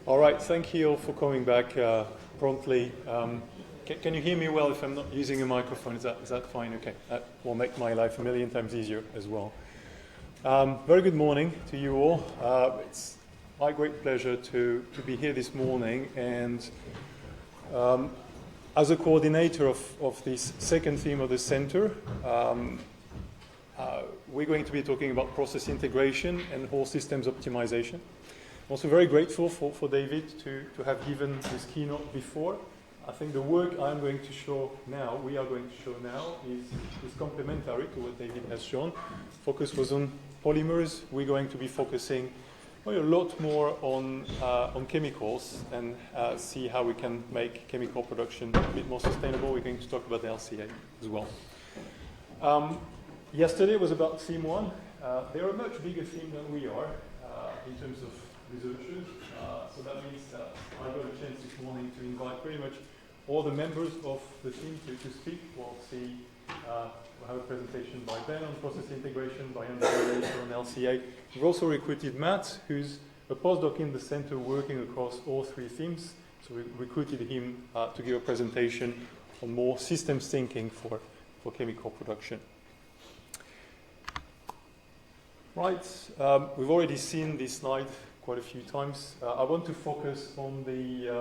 All right, thank you all for coming back promptly. Can you hear me well if I'm not using a microphone? Is that fine? Okay, that will make my life a million times easier as well. Very good morning to you all. It's my great pleasure to be here this morning, and as a coordinator of this second theme of the center, we're going to be talking about process integration and whole systems optimization. I'm also very grateful for David to have given this keynote before. I think the work we are going to show now, is complementary to what David has shown. Focus was on polymers. We're going to be focusing a lot more on chemicals and see how we can make chemical production a bit more sustainable. We're going to talk about the LCA as well. Yesterday was about theme 1. They're a much bigger theme than we are in terms of researchers. So that means that I got a chance this morning to invite pretty much all the members of the team to speak. We'll have a presentation by Ben on process integration, by Andrea later on LCA. We've also recruited Matt, who's a postdoc in the center working across all 3 themes. So we recruited him to give a presentation on more systems thinking for chemical production. Right, we've already seen this slide quite a few times. I want to focus on the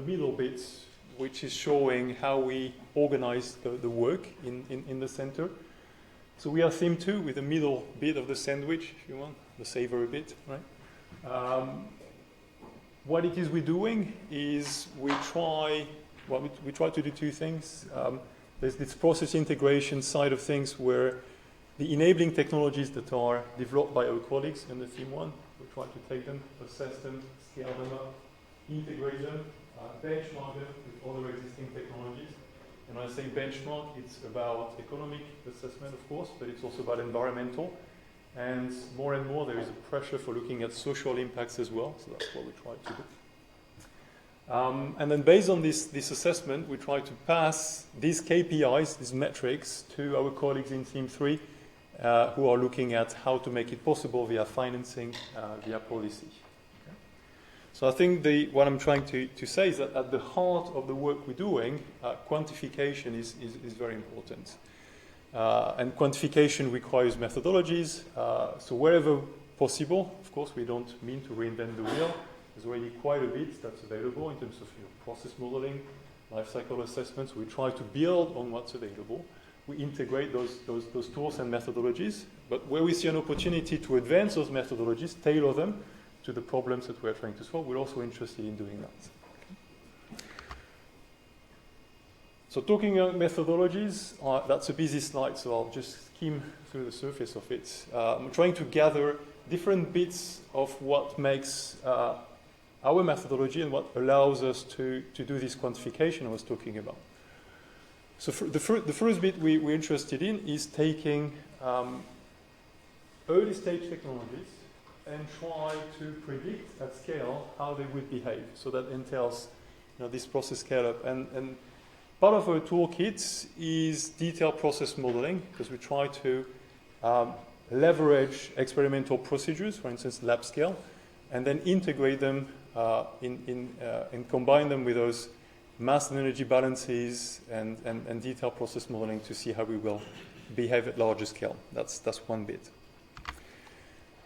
middle bits, which is showing how we organize the work in the center. So we are theme 2 with the middle bit of the sandwich, if you want, the savory bit, right? What it is we're doing is we try to do 2 things. There's this process integration side of things where the enabling technologies that are developed by our colleagues in the theme 1, we try to take them, assess them, scale them up, integrate them, benchmark them with other existing technologies. And when I say benchmark, it's about economic assessment, of course, but it's also about environmental. And more there is a pressure for looking at social impacts as well, so that's what we try to do. And then based on this assessment, we try to pass these KPIs, these metrics, to our colleagues in theme 3, who are looking at how to make it possible via financing, via policy. Okay. So I think what I'm trying to say is that at the heart of the work we're doing, quantification is very important. And quantification requires methodologies. So wherever possible, of course, we don't mean to reinvent the wheel. There's already quite a bit that's available in terms of process modeling, life cycle assessments. We try to build on what's available. We integrate those tools and methodologies, but where we see an opportunity to advance those methodologies, tailor them to the problems that we're trying to solve, we're also interested in doing that. Okay. So talking about methodologies, that's a busy slide, so I'll just skim through the surface of it. I'm trying to gather different bits of what makes our methodology and what allows us to do this quantification I was talking about. So the first bit we're interested in is taking early stage technologies and try to predict at scale how they would behave. So that entails this process scale up. And part of our toolkit is detailed process modeling, because we try to leverage experimental procedures, for instance, lab scale, and then integrate them and combine them with those mass and energy balances and detailed process modeling to see how we will behave at larger scale. That's one bit.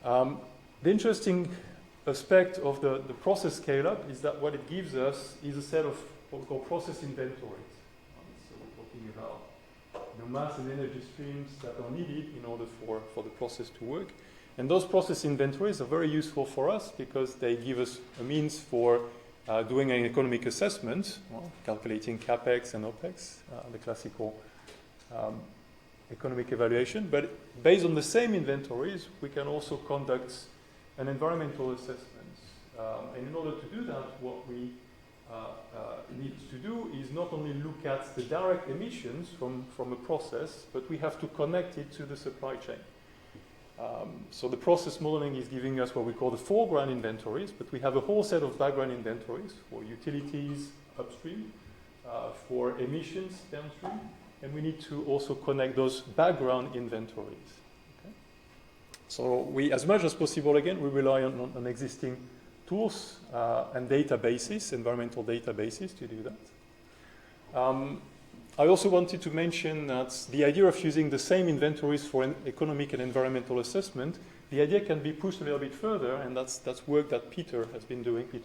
The interesting aspect of the process scale-up is that what it gives us is a set of what we call process inventories. So we're talking about mass and energy streams that are needed in order for the process to work. And those process inventories are very useful for us because they give us a means for doing an economic assessment, calculating capex and opex, the classical economic evaluation. But based on the same inventories, we can also conduct an environmental assessment. And in order to do that, what we need to do is not only look at the direct emissions from a process, but we have to connect it to the supply chain. So the process modeling is giving us what we call the foreground inventories, but we have a whole set of background inventories for utilities upstream, for emissions downstream, and we need to also connect those background inventories. Okay? So we, as much as possible, again, we rely on existing tools and databases, environmental databases to do that. I also wanted to mention that the idea of using the same inventories for an economic and environmental assessment, the idea can be pushed a little bit further, and that's work that Peter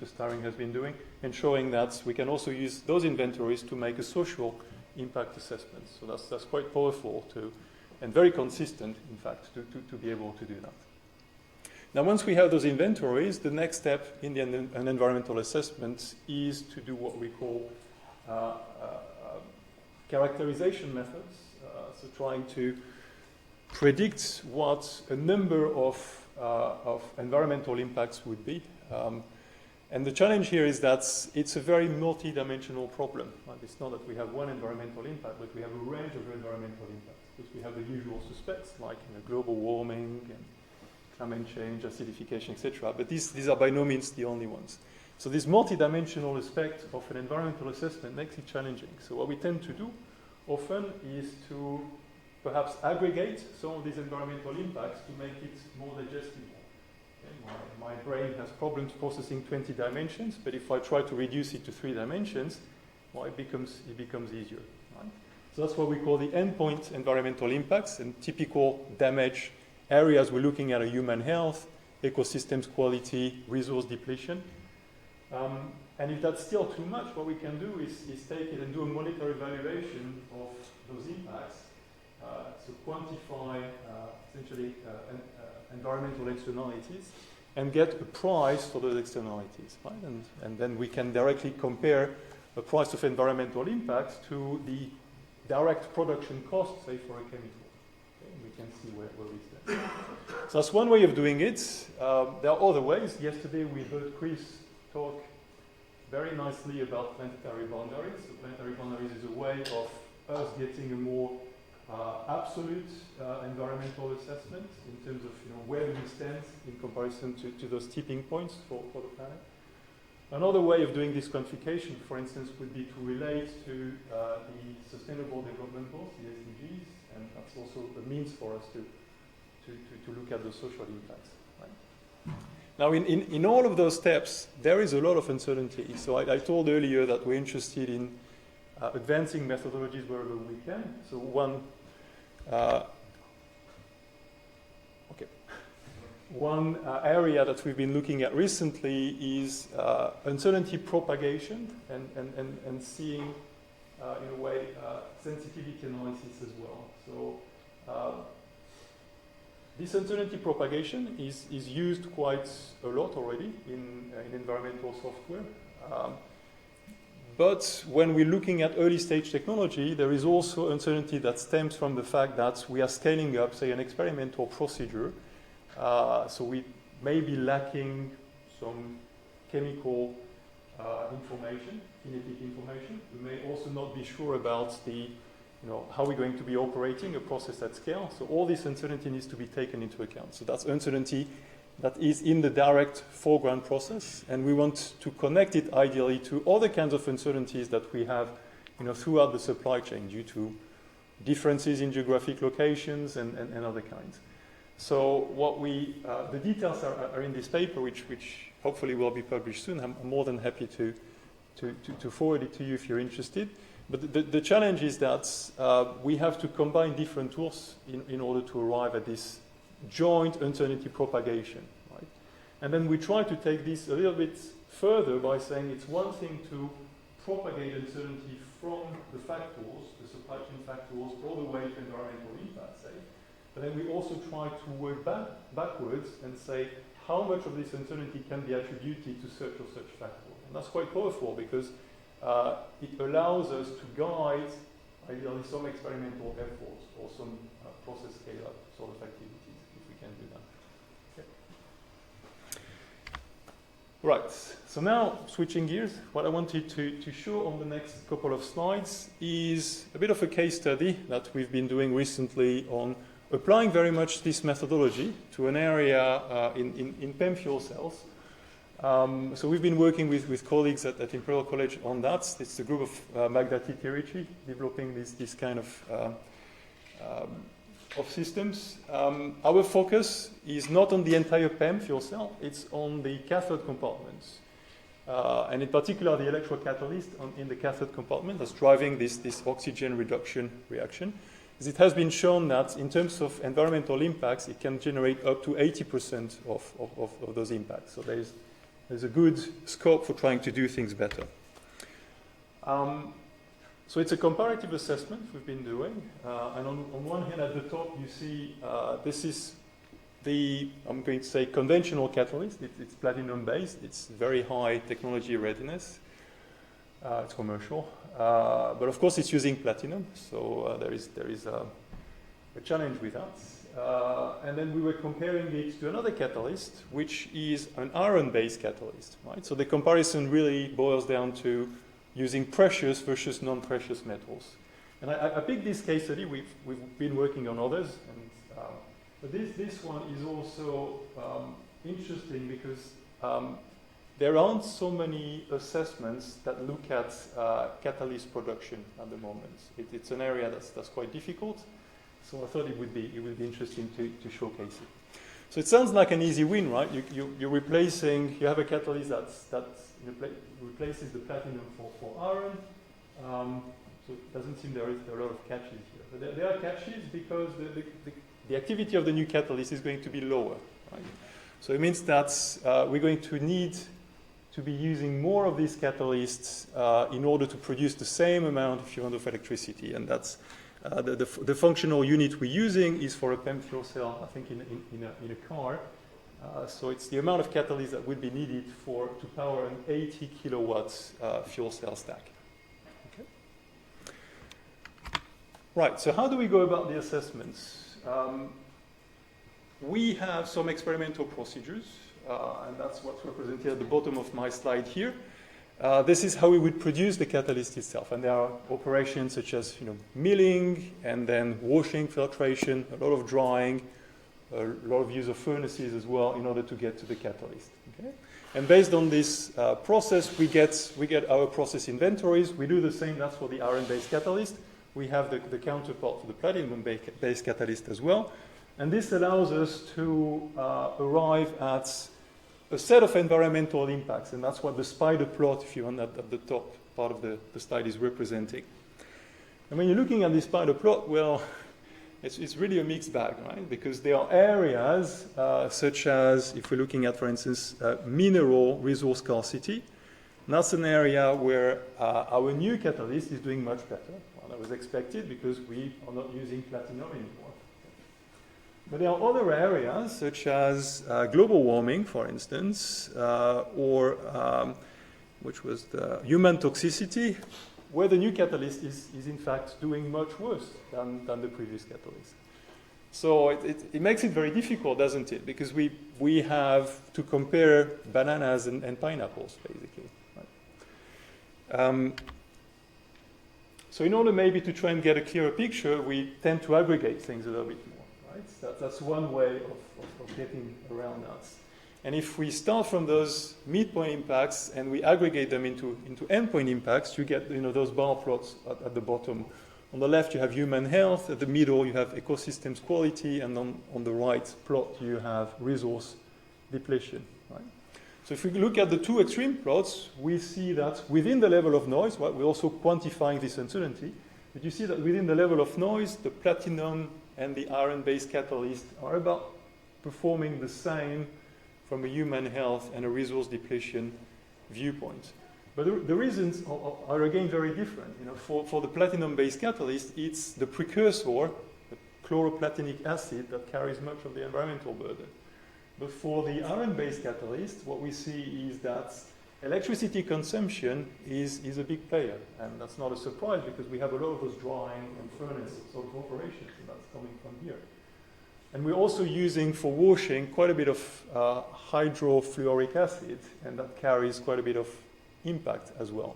Starring has been doing, and showing that we can also use those inventories to make a social impact assessment. So that's quite powerful and very consistent, in fact, to be able to do that. Now, once we have those inventories, the next step in an environmental assessment is to do what we call characterization methods, so trying to predict what a number of environmental impacts would be. And the challenge here is that it's a very multi-dimensional problem. Right? It's not that we have one environmental impact, but we have a range of environmental impacts. Because we have the usual suspects, like global warming and climate change, acidification, etc. But these are by no means the only ones. So this multi-dimensional aspect of an environmental assessment makes it challenging. So what we tend to do often is to perhaps aggregate some of these environmental impacts to make it more digestible. Okay? My brain has problems processing 20 dimensions, but if I try to reduce it to 3 dimensions, well, it becomes easier. Right? So that's what we call the endpoint environmental impacts, and typical damage areas we're looking at are human health, ecosystems quality, resource depletion. And if that's still too much, what we can do is take it and do a monetary valuation of those impacts, so quantify essentially environmental externalities and get a price for those externalities, right? And then we can directly compare the price of environmental impacts to the direct production cost, say, for a chemical. Okay? And we can see where we stand. So that's one way of doing it. There are other ways. Yesterday we heard Chris talk very nicely about planetary boundaries. So planetary boundaries is a way of us getting a more absolute environmental assessment in terms of where do we stand in comparison to those tipping points for the planet. Another way of doing this quantification, for instance, would be to relate to the Sustainable Development Goals, the SDGs, and that's also a means for us to look at the social impacts. Right? Now, in all of those steps, there is a lot of uncertainty. So I told earlier that we're interested in advancing methodologies wherever we can. So one area that we've been looking at recently is uncertainty propagation and seeing, in a way, sensitivity analysis as well. So this uncertainty propagation is used quite a lot already in environmental software. But when we're looking at early stage technology, there is also uncertainty that stems from the fact that we are scaling up, say, an experimental procedure. So we may be lacking some chemical information, kinetic information. We may also not be sure about how we're going to be operating a process at scale. So all this uncertainty needs to be taken into account. So that's uncertainty that is in the direct foreground process, and we want to connect it ideally to other kinds of uncertainties that we have throughout the supply chain due to differences in geographic locations and other kinds. So the details are in this paper, which hopefully will be published soon. I'm more than happy to forward it to you if you're interested. But the challenge is that we have to combine different tools in order to arrive at this joint uncertainty propagation, right? And then we try to take this a little bit further by saying it's one thing to propagate uncertainty from the factors, the supply chain factors, all the way to environmental impact, say. But then we also try to work backwards and say how much of this uncertainty can be attributed to such or such factor. And that's quite powerful because it allows us to guide ideally some experimental efforts or some process scale-up sort of activities. Can do that. Okay. Right, so now switching gears, what I wanted to show on the next couple of slides is a bit of a case study that we've been doing recently on applying very much this methodology to an area in PEM fuel cells. So we've been working with colleagues at Imperial College on that. It's a group of Magda Titirici developing this kind of systems. Our focus is not on the entire PEM fuel cell, it's on the cathode compartments. And in particular, the electrocatalyst in the cathode compartment that's driving this oxygen reduction reaction. As it has been shown that in terms of environmental impacts, it can generate up to 80% of those impacts. So there's a good scope for trying to do things better. So it's a comparative assessment we've been doing. And on one hand, at the top, you see this is I'm going to say, conventional catalyst. It's platinum-based. It's very high technology readiness. It's commercial. But of course, it's using platinum. So there is a challenge with that. And then we were comparing it to another catalyst, which is an iron-based catalyst. Right? So the comparison really boils down to using precious versus non-precious metals. And I picked this case study. We've been working on others. But this one is also interesting because there aren't so many assessments that look at catalyst production at the moment. It's an area that's quite difficult. So I thought it would be interesting to showcase it. So it sounds like an easy win, right? You're replacing. You have a catalyst that replaces the platinum for iron. So it doesn't seem there are a lot of catches here. But there are catches because the activity of the new catalyst is going to be lower. Right? So it means that we're going to need to be using more of these catalysts in order to produce the same amount, if you want, of electricity. And that's the functional unit we're using is for a PEM fuel cell, I think, in a car. So it's the amount of catalyst that would be needed to power an 80 kilowatts fuel cell stack. Okay. Right, so how do we go about the assessments? We have some experimental procedures, and that's what's represented at the bottom of my slide here. This is how we would produce the catalyst itself, and there are operations such as milling, and then washing, filtration, a lot of drying, a lot of use of furnaces as well in order to get to the catalyst. Okay? And based on this process, we get our process inventories. We do the same. That's for the iron-based catalyst. We have the counterpart for the platinum-based catalyst as well. And this allows us to arrive at a set of environmental impacts. And that's what the spider plot, if you want, at the top part of the slide is representing. And when you're looking at this spider plot, well, it's really a mixed bag, right? Because there are areas such as, if we're looking at, for instance, mineral resource scarcity. And that's an area where our new catalyst is doing much better. That was expected because we are not using platinum anymore. But there are other areas, such as global warming, for instance, or which was the human toxicity, where the new catalyst is in fact doing much worse than the previous catalyst. So it makes it very difficult, doesn't it? Because we have to compare bananas and pineapples, basically. Right? So in order maybe to try and get a clearer picture, we tend to aggregate things a little bit more. Right? That's one way of getting around that. And if we start from those midpoint impacts and we aggregate them into endpoint impacts, you get those bar plots at the bottom. On the left, you have human health. At the middle, you have ecosystems quality. And on the right plot, you have resource depletion. Right? So if we look at the two extreme plots, we see that within the level of noise, well, we're also quantifying this uncertainty, but you see that within the level of noise, the platinum and the iron-based catalyst are about performing the same from a human health and a resource depletion viewpoint. But the reasons are again very different. For the platinum-based catalyst, it's the precursor, the chloroplatinic acid, that carries much of the environmental burden. But for the iron-based catalyst, what we see is that electricity consumption is a big player. And that's not a surprise because we have a lot of those drying and furnace sort of operations, and that's coming from here. And we're also using, for washing, quite a bit of hydrofluoric acid, and that carries quite a bit of impact as well.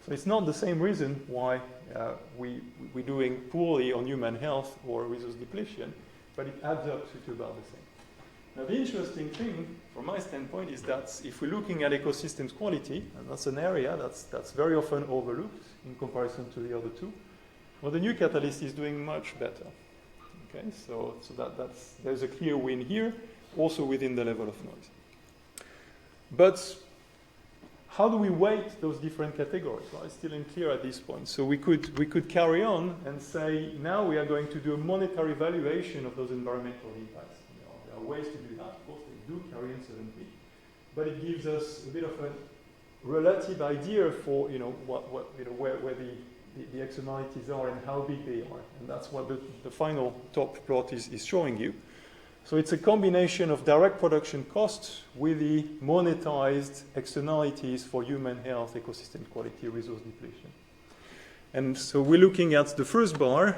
So it's not the same reason why we're doing poorly on human health or resource depletion, but it adds up to about the same. Now, the interesting thing, from my standpoint, is that if we're looking at ecosystems quality, and that's an area that's very often overlooked in comparison to the other two, well, the new catalyst is doing much better. Okay, so there's a clear win here, also within the level of noise. But how do we weight those different categories? Well, it's still unclear at this point. So we could carry on and say, now we are going to do a monetary valuation of those environmental impacts. There are ways to do that. Of course, they do carry uncertainty, but it gives us a bit of a relative idea for where the externalities are and how big they are, and that's what the final top plot is showing you. So it's a combination of direct production costs with the monetized externalities for human health, ecosystem quality, resource depletion. And so we're looking at the first bar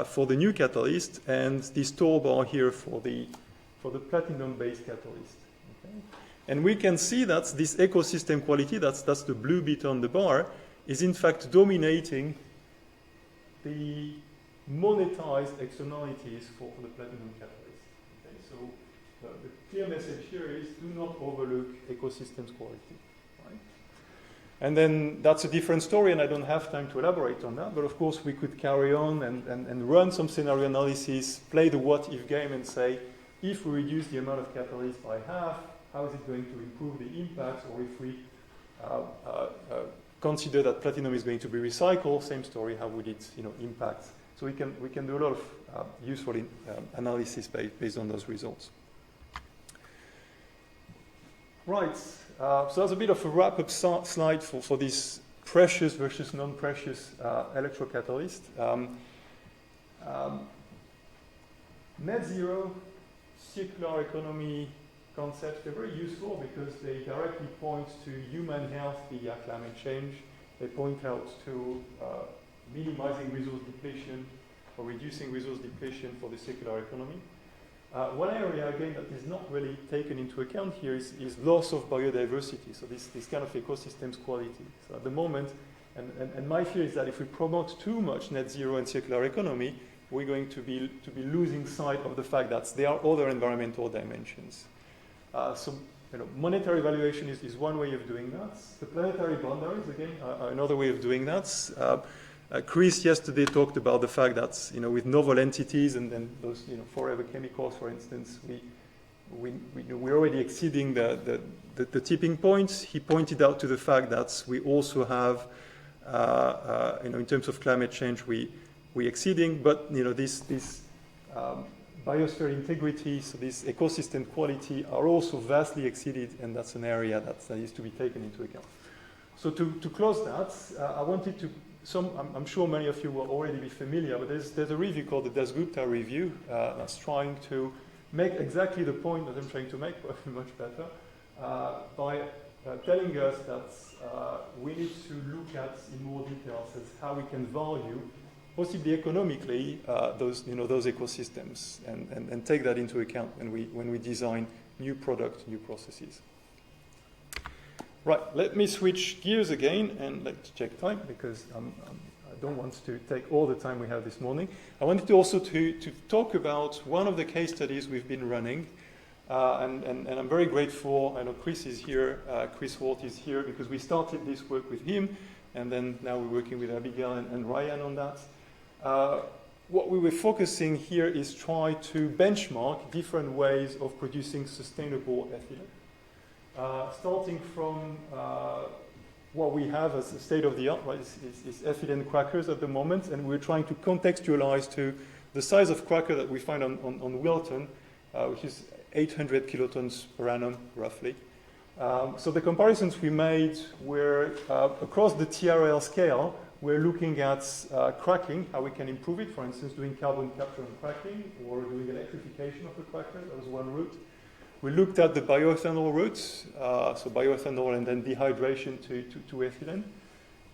for the new catalyst, and this tall bar here for the platinum-based catalyst. Okay? And we can see that this ecosystem quality, that's the blue bit on the bar, is in fact dominating the monetized externalities for the platinum catalyst. Okay? So the clear message here is do not overlook ecosystems quality. Right? And then that's a different story, and I don't have time to elaborate on that, but of course we could carry on and run some scenario analysis, play the what-if game and say, if we reduce the amount of catalyst by half, how is it going to improve the impact? Or if we consider that platinum is going to be recycled, same story, how would it impact? So we can do a lot of useful analysis based on those results. Right, so that's a bit of a wrap-up slide for this precious versus non-precious electrocatalyst. Net zero, circular economy concepts, they're very useful because they directly point to human health via climate change. They point out to minimizing resource depletion or reducing resource depletion for the circular economy. One area, again, that is not really taken into account here is loss of biodiversity, so this kind of ecosystems quality. So at the moment, and my fear is that if we promote too much net zero and circular economy, we're going to be losing sight of the fact that there are other environmental dimensions. So monetary valuation is one way of doing that. The planetary boundaries, again, are another way of doing that. Chris yesterday talked about the fact that with novel entities and those forever chemicals, for instance, we're already exceeding the tipping points. He pointed out to the fact that we also have, in terms of climate change, we're exceeding, but this biosphere integrity, so this ecosystem quality are also vastly exceeded, and that's an area that is to be taken into account. So to close that, I wanted to, I'm sure many of you will already be familiar, but there's a review called the Dasgupta review that's trying to make exactly the point that I'm trying to make, but much better, by telling us that we need to look at in more detail as how we can value possibly economically those ecosystems and take that into account when we design new products, new processes. Right, let me switch gears again and let's check time because I don't want to take all the time we have this morning. I wanted to also to talk about one of the case studies we've been running, and I'm very grateful. I know Chris is here, Chris Holt is here because we started this work with him, and then now we're working with Abigail and Ryan on that. What we were focusing here is try to benchmark different ways of producing sustainable ethylene. Starting from what we have as a state-of-the-art, right, is ethylene crackers at the moment, and we're trying to contextualize to the size of cracker that we find on Wilton, which is 800 kilotons per annum, roughly. So the comparisons we made were across the TRL scale. We're looking at cracking, how we can improve it, for instance, doing carbon capture and cracking, or doing electrification of the cracker. That was one route. We looked at the bioethanol routes, so bioethanol and then dehydration to ethylene.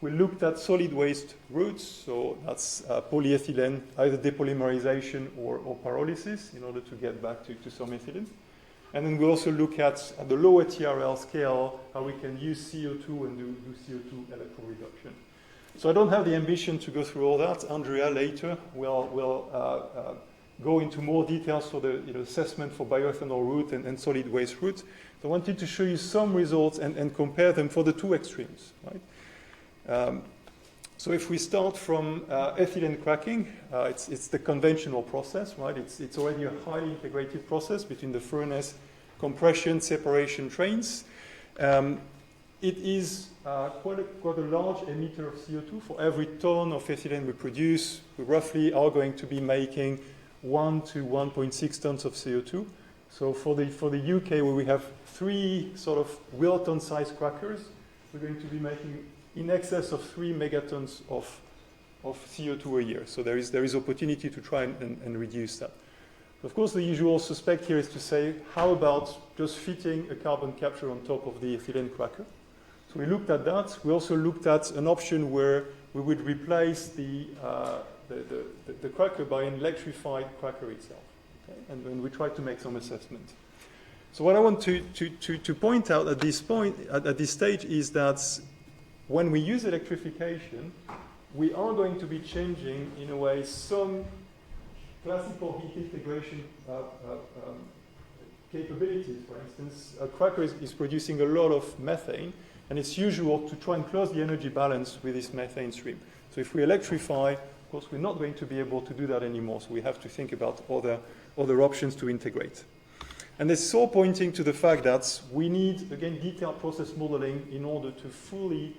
We looked at solid waste routes, so that's polyethylene, either depolymerization or pyrolysis in order to get back to some ethylene. And then we also look at the lower TRL scale, how we can use CO2 and do CO2 electroreduction. So I don't have the ambition to go through all that. Andrea later will go into more details for the assessment for bioethanol route and solid waste route. So I wanted to show you some results and compare them for the two extremes. Right? So if we start from ethylene cracking, it's the conventional process, right? It's already a highly integrated process between the furnace, compression, separation trains. It is quite a large emitter of CO2. For every ton of ethylene we produce, we roughly are going to be making 1 to 1.6 tons of CO2. So for the UK, where we have 3 sort of Wilton-sized crackers, we're going to be making in excess of 3 megatons of CO2 a year. So there is opportunity to try and reduce that. Of course, the usual suspect here is to say, how about just fitting a carbon capture on top of the ethylene cracker? So we looked at that. We also looked at an option where we would replace the cracker by an electrified cracker itself. Okay? And we tried to make some assessment. So what I want to point out at this point, at this stage, is that when we use electrification, we are going to be changing, in a way, some classical heat integration capabilities. For instance, a cracker is producing a lot of methane, and it's usual to try and close the energy balance with this methane stream. So if we electrify, of course, we're not going to be able to do that anymore. So we have to think about other options to integrate. And this is all pointing to the fact that we need, again, detailed process modeling in order to fully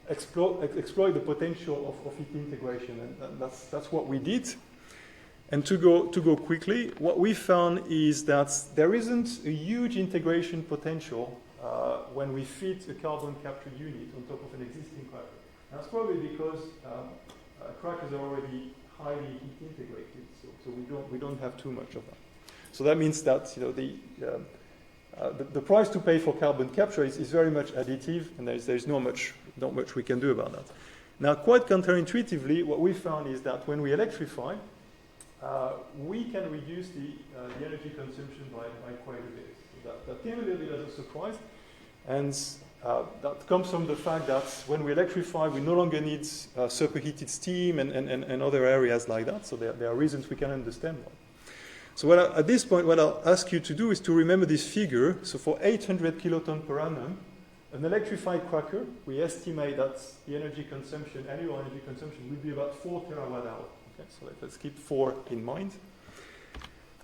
exploit the potential of heat integration. And that's what we did. And to go quickly, what we found is that there isn't a huge integration potential when we fit a carbon capture unit on top of an existing cracker. And that's probably because crackers are already highly heat integrated, so we don't have too much of that. So that means that the price to pay for carbon capture is very much additive, and there's not much we can do about that. Now, quite counterintuitively, what we found is that when we electrify, we can reduce the energy consumption by quite a bit. So that came a little bit as a surprise, and that comes from the fact that when we electrify, we no longer need superheated steam and other areas like that. So there are reasons we can understand why. So at this point, what I'll ask you to do is to remember this figure. So for 800 kiloton per annum, an electrified cracker, we estimate that the energy consumption, annual energy consumption, would be about 4 terawatt hour. Okay, so let's keep 4 in mind.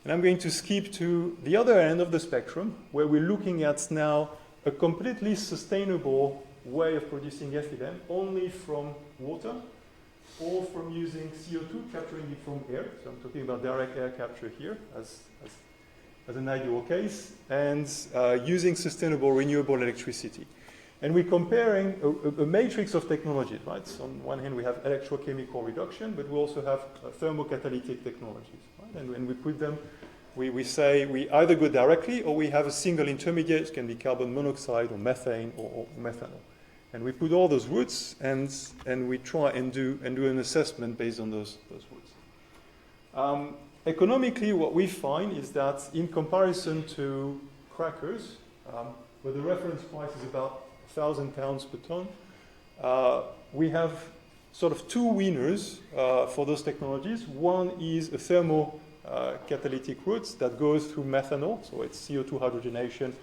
And I'm going to skip to the other end of the spectrum, where we're looking at now a completely sustainable way of producing ethylene, only from water, or from using CO2, capturing it from air. So I'm talking about direct air capture here as an ideal case, and using sustainable renewable electricity. And we're comparing a matrix of technologies, right? So on one hand, we have electrochemical reduction, but we also have thermocatalytic technologies, right? And when we put them, we say we either go directly or we have a single intermediate. It can be carbon monoxide or methane or methanol. And we put all those routes, and we try and do an assessment based on those routes. Economically, what we find is that in comparison to crackers, where the reference price is about £1,000 per ton, we have sort of 2 winners for those technologies. One is a thermocatalytic route that goes through methanol, so it's CO2 hydrogenation,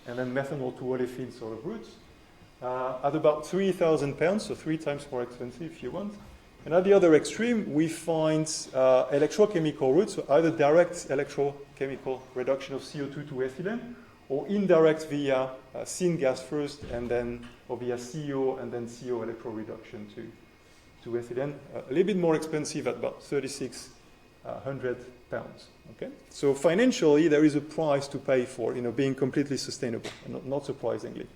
and then methanol to olefin sort of routes. At about £3,000, so 3 times more expensive if you want. And at the other extreme, we find electrochemical routes, so either direct electrochemical reduction of CO2 to ethylene, or indirect via syngas first, and then or via CO and then CO electro reduction to ethylene. A little bit more expensive at about £3,600. Okay, so financially there is a price to pay for being completely sustainable, not surprisingly.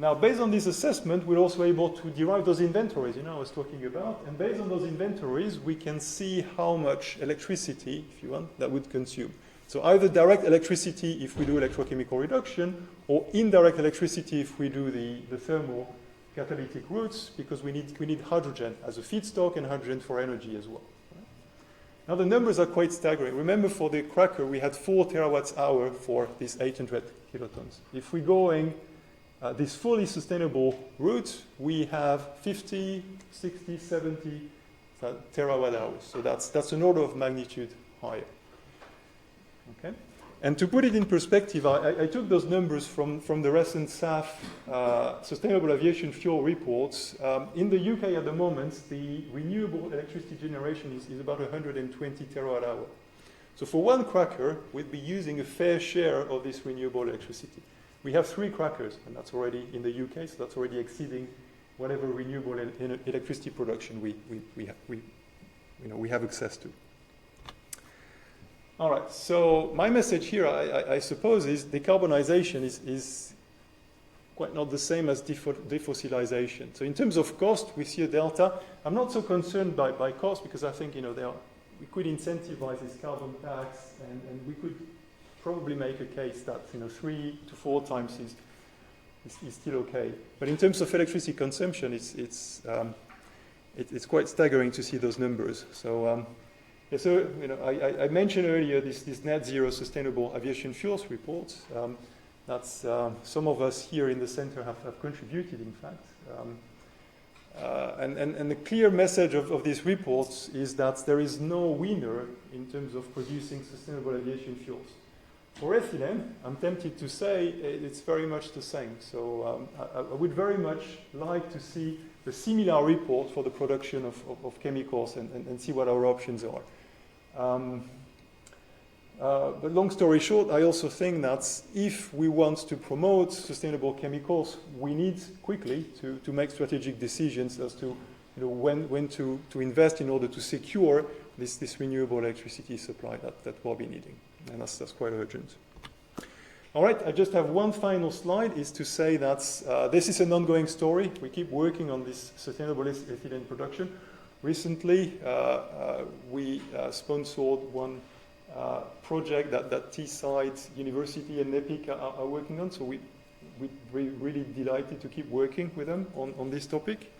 Now, based on this assessment, we're also able to derive those inventories, I was talking about. And based on those inventories, we can see how much electricity, if you want, that would consume. So either direct electricity if we do electrochemical reduction, or indirect electricity if we do the thermocatalytic routes, because we need hydrogen as a feedstock and hydrogen for energy as well. Now, the numbers are quite staggering. Remember, for the cracker, we had 4 terawatts hour for these 800 kilotons. If we're going this fully sustainable route, we have 50, 60, 70 terawatt hours. So that's an order of magnitude higher. Okay. And to put it in perspective, I took those numbers from the recent SAF Sustainable Aviation Fuel reports. In the UK at the moment, the renewable electricity generation is about 120 terawatt hour. So for one cracker, we'd be using a fair share of this renewable electricity. We have 3 crackers, and that's already in the UK, so that's already exceeding whatever renewable electricity production we have access to. All right, so my message here, I suppose, is decarbonization is quite not the same as defossilization. So in terms of cost, we see a delta. I'm not so concerned by cost because I think we could incentivize this carbon tax, and we could probably make a case that 3 to 4 times is still okay. But in terms of electricity consumption, it's quite staggering to see those numbers. So I mentioned earlier this net zero sustainable aviation fuels report. That's some of us here in the center have contributed, in fact. And the clear message of these reports is that there is no winner in terms of producing sustainable aviation fuels. For ethylene, I'm tempted to say it's very much the same. So I would very much like to see a similar report for the production of chemicals and see what our options are. But long story short, I also think that if we want to promote sustainable chemicals, we need quickly to make strategic decisions as to when to invest in order to secure this renewable electricity supply that we'll be needing. And that's quite urgent. All right, I just have one final slide, is to say that this is an ongoing story. We keep working on this sustainable ethylene production. Recently, we sponsored one project that Teesside University and EPIC are working on, so we're really delighted to keep working with them on this topic.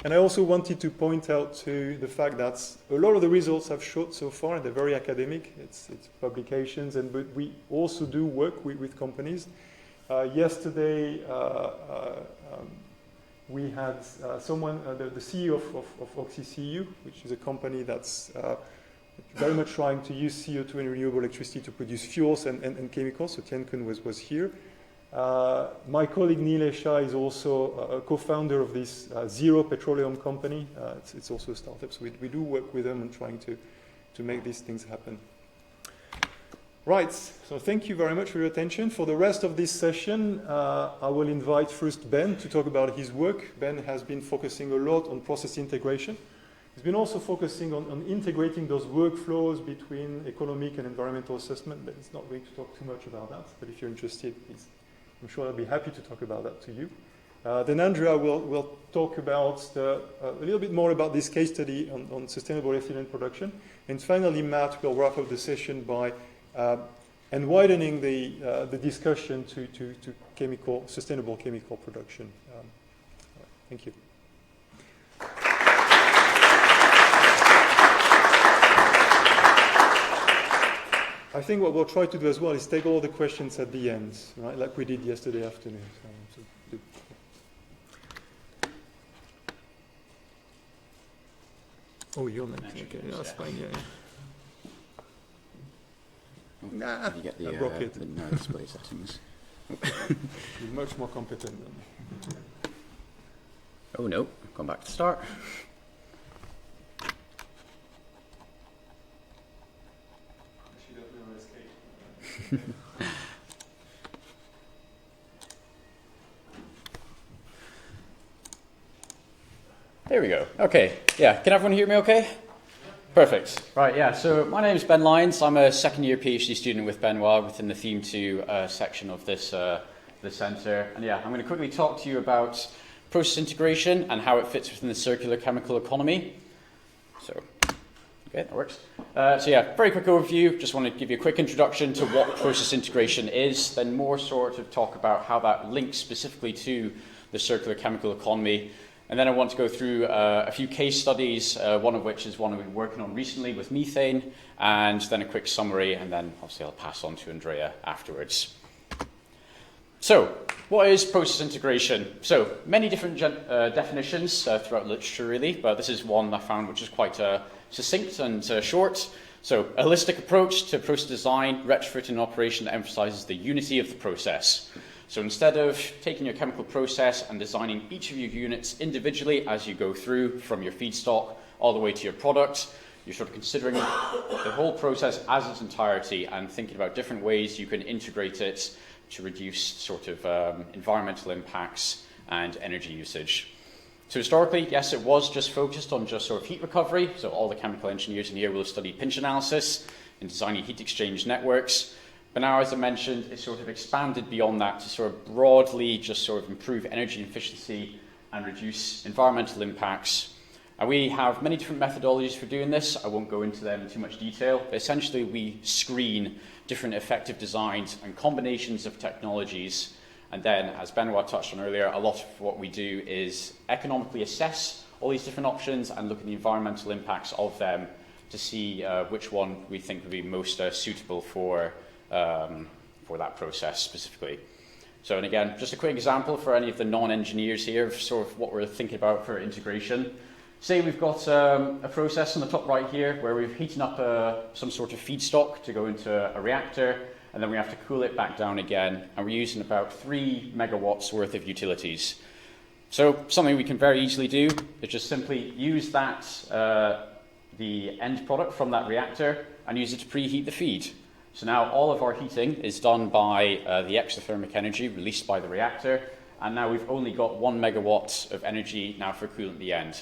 And I also wanted to point out to the fact that a lot of the results I've showed so far, they're very academic, it's publications, but we also do work with companies. Yesterday, we had someone, the CEO of OxyCU, which is a company that's very much trying to use CO2 and renewable electricity to produce fuels and chemicals, so Tien-Kun was here. My colleague Neil Shah is also a co-founder of this Zero Petroleum company. It's also a startup, so we do work with them and trying to make these things happen. Right, so thank you very much for your attention. For the rest of this session, I will invite first Ben to talk about his work. Ben has been focusing a lot on process integration. He's been also focusing on integrating those workflows between economic and environmental assessment, but he's not going to talk too much about that. But if you're interested, I'm sure I'll be happy to talk about that to you. Then Andrea will talk about a little bit more about this case study on sustainable ethylene production. And finally, Matt will wrap up the session by widening the discussion to sustainable chemical production. Thank you. I think what we'll try to do as well is take all the questions at the end, right, like we did yesterday afternoon. Oh, you're meant to. Okay, that's fine. Yeah. You get the no display settings. You're much more competent than me. Oh no, gone back to start. There we go. Okay. Yeah. Can everyone hear me okay? Perfect. Right. Yeah. So my name is Ben Lyons. I'm a second-year PhD student with Benoit within the Theme 2 section of this centre. And yeah, I'm going to quickly talk to you about process integration and how it fits within the circular chemical economy. So, okay, that works. So yeah, very quick overview. Just want to give you a quick introduction to what process integration is, then more sort of talk about how that links specifically to the circular chemical economy. And then I want to go through a few case studies, one of which is one I've been working on recently with methane, and then a quick summary, and then obviously I'll pass on to Andrea afterwards. So, what is process integration? So, many different definitions throughout literature really, but this is one I found which is quite succinct and short. So a holistic approach to process design, retrofit and operation that emphasizes the unity of the process. So instead of taking your chemical process and designing each of your units individually as you go through from your feedstock all the way to your product, you're sort of considering the whole process as its entirety and thinking about different ways you can integrate it to reduce sort of environmental impacts and energy usage. So historically, yes, it was just focused on just sort of heat recovery. So all the chemical engineers in here will have studied pinch analysis and designing heat exchange networks. But now, as I mentioned, it's sort of expanded beyond that to sort of broadly just sort of improve energy efficiency and reduce environmental impacts. And we have many different methodologies for doing this. I won't go into them in too much detail, but essentially we screen different effective designs and combinations of technologies. And then, as Benoit touched on earlier, a lot of what we do is economically assess all these different options and look at the environmental impacts of them to see which one we think would be most suitable for that process specifically. So, and again, just a quick example for any of the non-engineers here of sort of what we're thinking about for integration. Say we've got a process on the top right here where we've heated up some sort of feedstock to go into a reactor, and then we have to cool it back down again, and we're using about 3 megawatts worth of utilities. So something we can very easily do is just simply use that, the end product from that reactor, and use it to preheat the feed. So now all of our heating is done by the exothermic energy released by the reactor, and now we've only got 1 megawatt of energy now for cooling at the end.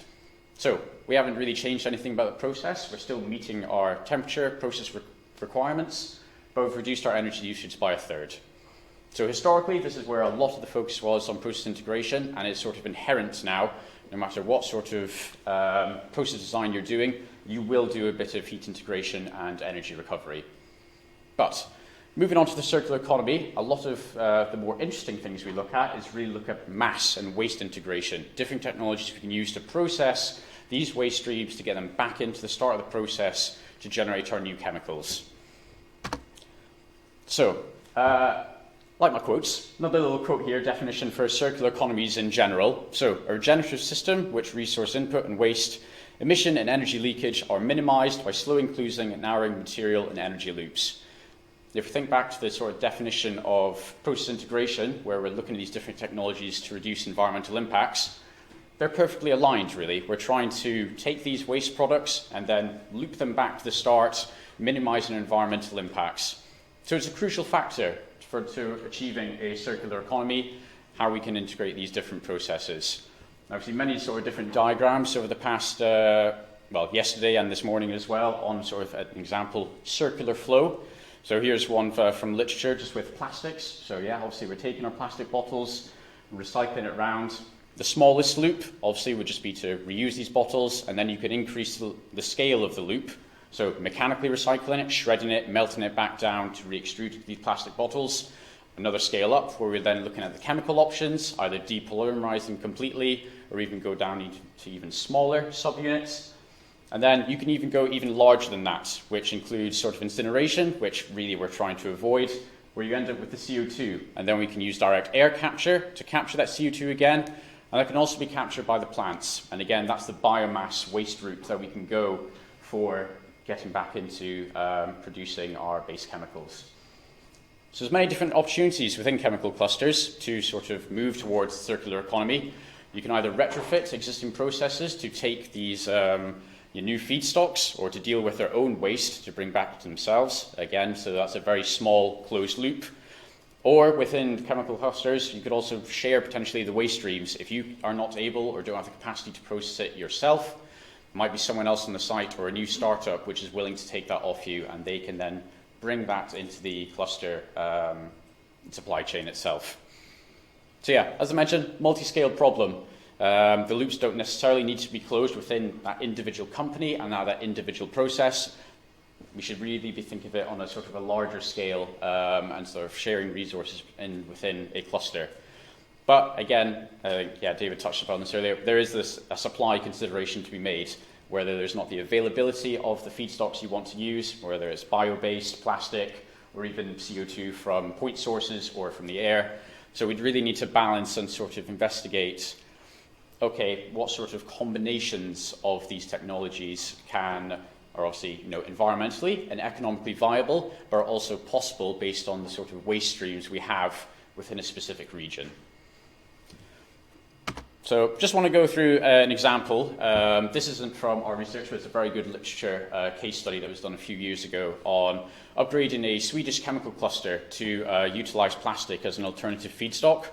So we haven't really changed anything about the process. We're still meeting our temperature process requirements, but we've reduced our energy usage by 1/3. So historically, this is where a lot of the focus was on process integration, and it's sort of inherent now. No matter what sort of process design you're doing, you will do a bit of heat integration and energy recovery. But moving on to the circular economy, a lot of the more interesting things we look at is really look at mass and waste integration, different technologies we can use to process these waste streams to get them back into the start of the process to generate our new chemicals. So, like my quotes, another little quote here, definition for circular economies in general. So, a regenerative system which resource input and waste, emission and energy leakage are minimized by slowing, closing and narrowing material and energy loops. If you think back to the sort of definition of process integration, where we're looking at these different technologies to reduce environmental impacts, they're perfectly aligned, really. We're trying to take these waste products and then loop them back to the start, minimizing environmental impacts. So it's a crucial factor to achieving a circular economy, how we can integrate these different processes. I've seen many sort of different diagrams over the past, yesterday and this morning as well, on sort of an example, circular flow. So here's one from literature, just with plastics. So yeah, obviously we're taking our plastic bottles, recycling it around. The smallest loop, obviously, would just be to reuse these bottles, and then you can increase the scale of the loop. So mechanically recycling it, shredding it, melting it back down to re-extrude these plastic bottles. Another scale up, where we're then looking at the chemical options, either depolymerize them completely, or even go down to even smaller subunits. And then you can even go even larger than that, which includes sort of incineration, which really we're trying to avoid, where you end up with the CO2. And then we can use direct air capture to capture that CO2 again. And that can also be captured by the plants. And again, that's the biomass waste route that we can go for getting back into producing our base chemicals. So there's many different opportunities within chemical clusters to sort of move towards the circular economy. You can either retrofit existing processes to take these your new feedstocks, or to deal with their own waste to bring back to themselves. Again, so that's a very small closed loop. Or within chemical clusters, you could also share potentially the waste streams. If you are not able or don't have the capacity to process it yourself, it might be someone else on the site or a new startup which is willing to take that off you, and they can then bring that into the cluster supply chain itself. So yeah, as I mentioned, multi-scale problem. The loops don't necessarily need to be closed within that individual company and that individual process. We should really be thinking of it on a sort of a larger scale and sort of sharing resources within a cluster. But again, David touched upon this earlier, there is a supply consideration to be made, whether there's not the availability of the feedstocks you want to use, whether it's bio-based, plastic, or even CO2 from point sources or from the air. So we'd really need to balance and sort of investigate, okay, what sort of combinations of these technologies can are obviously, environmentally and economically viable, but are also possible based on the sort of waste streams we have within a specific region. So just want to go through an example. This isn't from our research, but it's a very good literature case study that was done a few years ago on upgrading a Swedish chemical cluster to utilize plastic as an alternative feedstock.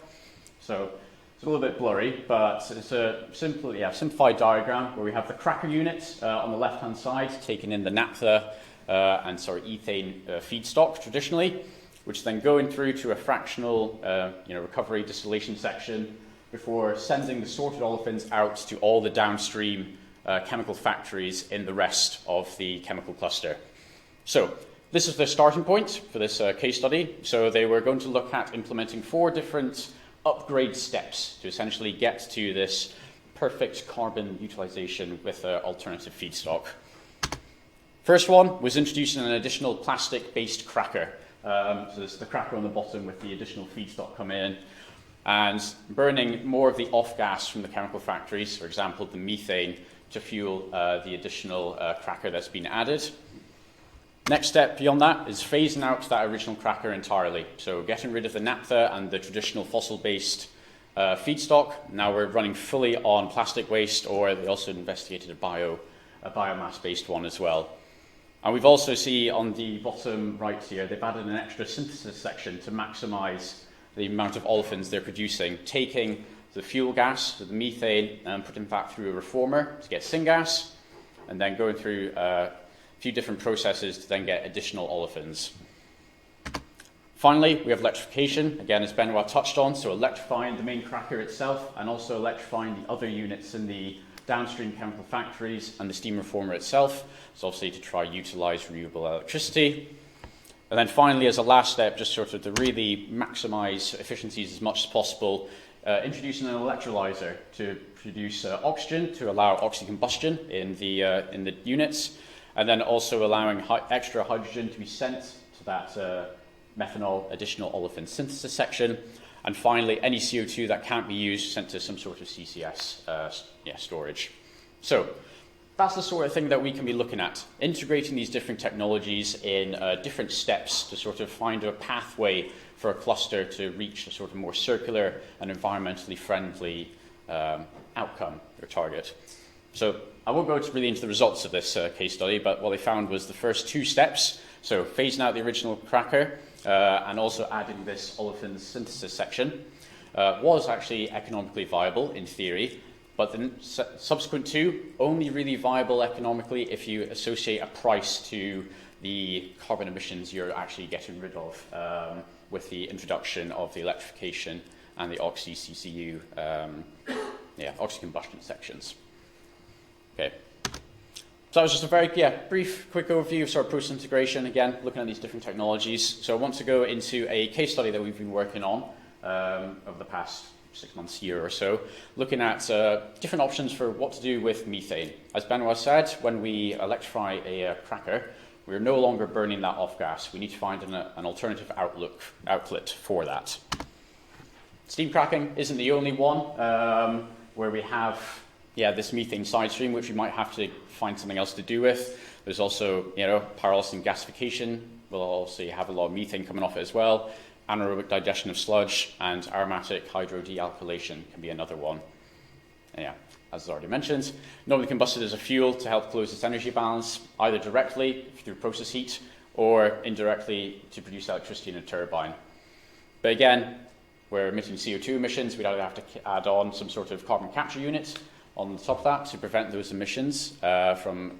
So it's a little bit blurry, but it's a simplified diagram where we have the cracker unit on the left-hand side, taking in the naphtha and ethane feedstock traditionally, which then going through to a fractional recovery distillation section before sending the sorted olefins out to all the downstream chemical factories in the rest of the chemical cluster. So this is the starting point for this case study. So they were going to look at implementing 4 different upgrade steps to essentially get to this perfect carbon utilization with alternative feedstock. First one was introducing an additional plastic-based cracker. So there's the cracker on the bottom with the additional feedstock coming in, and burning more of the off-gas from the chemical factories, for example, the methane, to fuel the additional cracker that's been added. Next step beyond that is phasing out that original cracker entirely. So getting rid of the naphtha and the traditional fossil-based feedstock. Now we're running fully on plastic waste, or they also investigated a biomass-based one as well. And we've also see on the bottom right here, they've added an extra synthesis section to maximize the amount of olefins they're producing, taking the fuel gas, so the methane, and putting that through a reformer to get syngas, and then going through a few different processes to then get additional olefins. Finally, we have electrification, again, as Benoit touched on, so electrifying the main cracker itself and also electrifying the other units in the downstream chemical factories and the steam reformer itself, so obviously to try utilize renewable electricity. And then finally, as a last step, just sort of to really maximize efficiencies as much as possible, introducing an electrolyzer to produce oxygen to allow oxycombustion in the units, and then also allowing extra hydrogen to be sent to that methanol additional olefin synthesis section. And finally, any CO2 that can't be used sent to some sort of CCS storage. So that's the sort of thing that we can be looking at, integrating these different technologies in different steps to sort of find a pathway for a cluster to reach a sort of more circular and environmentally friendly outcome or target. So I won't go really into the results of this case study, but what they found was the first 2 steps, so phasing out the original cracker and also adding this olefin synthesis section, was actually economically viable in theory. But the subsequent 2, only really viable economically if you associate a price to the carbon emissions you're actually getting rid of with the introduction of the electrification and the oxy-CCU, oxy-combustion sections. Okay. So that was just a very brief, quick overview of sort of process integration, again, looking at these different technologies. So I want to go into a case study that we've been working on over the past 6 months, year or so, looking at different options for what to do with methane. As Benoit said, when we electrify a cracker, we're no longer burning that off gas. We need to find an alternative outlet for that. Steam cracking isn't the only one where we have this methane side stream, which we might have to find something else to do with. There's also, pyrolysis gasification. We'll also have a lot of methane coming off it as well. Anaerobic digestion of sludge, and aromatic hydrodealkylation can be another one. As already mentioned, normally combusted as a fuel to help close its energy balance, either directly through process heat or indirectly to produce electricity in a turbine. But again, we're emitting CO2 emissions, we'd either have to add on some sort of carbon capture unit on the top of that to prevent those emissions from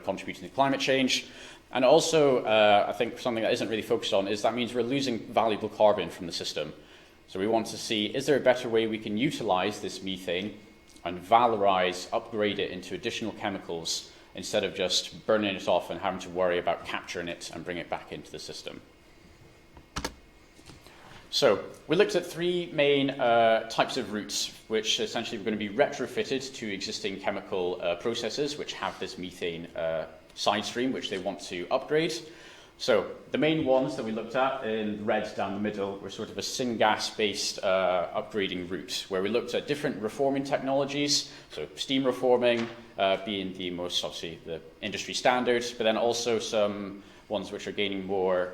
contributing to climate change. And also, I think something that isn't really focused on is that means we're losing valuable carbon from the system. So we want to see, is there a better way we can utilize this methane and valorize, upgrade it into additional chemicals instead of just burning it off and having to worry about capturing it and bring it back into the system. So we looked at 3 main types of routes, which essentially were going to be retrofitted to existing chemical processes which have this methane side stream, which they want to upgrade. So the main ones that we looked at in red down the middle were sort of a syngas-based upgrading route, where we looked at different reforming technologies, so steam reforming being the most, obviously, the industry standard, but then also some ones which are gaining more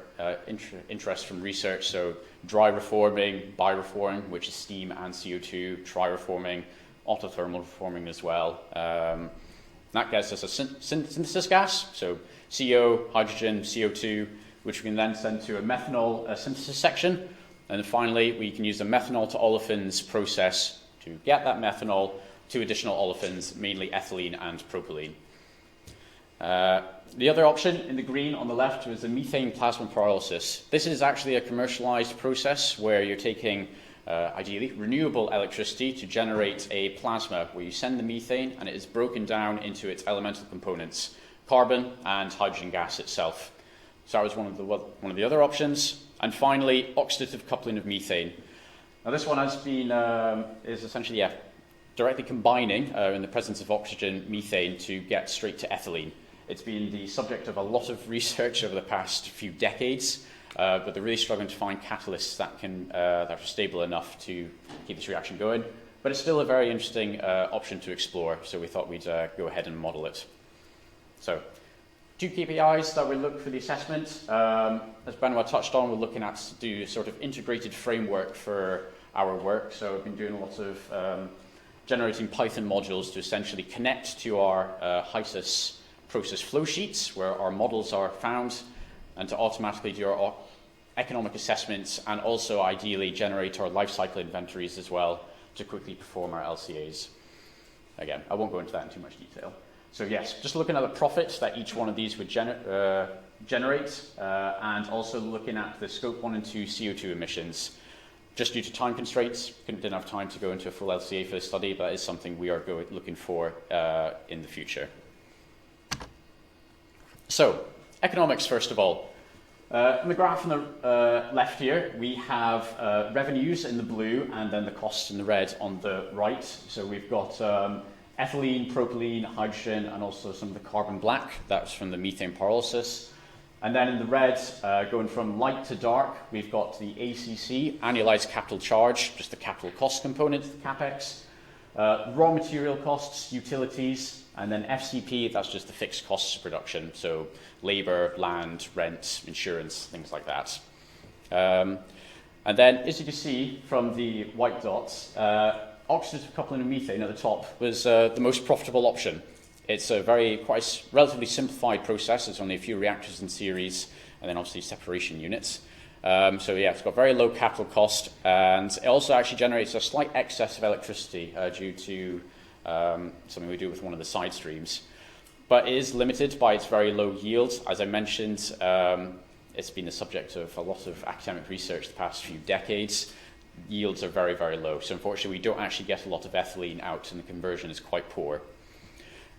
interest from research, so dry reforming, bi-reforming, which is steam and CO2, tri-reforming, autothermal reforming as well. That gets us a synthesis gas, so CO, hydrogen, CO2, which we can then send to a methanol synthesis section. And then finally, we can use the methanol to olefins process to get that methanol to additional olefins, mainly ethylene and propylene. The other option in the green on the left was the methane plasma pyrolysis. This is actually a commercialized process where you're taking, ideally, renewable electricity to generate a plasma where you send the methane and it is broken down into its elemental components, carbon and hydrogen gas itself. So that was one of the other options. And finally, oxidative coupling of methane. Now this one has been, is essentially, directly combining, in the presence of oxygen, methane to get straight to ethylene. It's been the subject of a lot of research over the past few decades, but they're really struggling to find catalysts that are stable enough to keep this reaction going. But it's still a very interesting option to explore, so we thought we'd go ahead and model it. So, 2 KPIs that we look for the assessment. As Benoit touched on, we're looking at to do sort of integrated framework for our work. So we've been doing lots of generating Python modules to essentially connect to our HYSYS process flow sheets where our models are found, and to automatically do our economic assessments and also ideally generate our life cycle inventories as well to quickly perform our LCAs. Again, I won't go into that in too much detail. So yes, just looking at the profits that each one of these would generate, and also looking at the scope 1 and 2 CO2 emissions. Just due to time constraints, didn't have time to go into a full LCA for this study, but that is something we are looking for in the future. So, economics first of all. In the graph on the left here, we have revenues in the blue and then the costs in the red on the right. So we've got ethylene, propylene, hydrogen, and also some of the carbon black. That's from the methane pyrolysis. And then in the red, going from light to dark, we've got the ACC, annualized capital charge, just the capital cost component, the CapEx, raw material costs, utilities, and then FCP, that's just the fixed costs of production, so labor, land, rent, insurance, things like that. And then, as you can see from the white dots, oxidative coupling of methane at the top was the most profitable option. It's a quite relatively simplified process. There's only a few reactors in series, and then obviously separation units. So yeah, it's got very low capital cost, and it also actually generates a slight excess of electricity due to something we do with one of the side streams. But it is limited by its very low yield. As I mentioned, it's been the subject of a lot of academic research the past few decades. Yields are very, very low. So unfortunately, we don't actually get a lot of ethylene out, and the conversion is quite poor.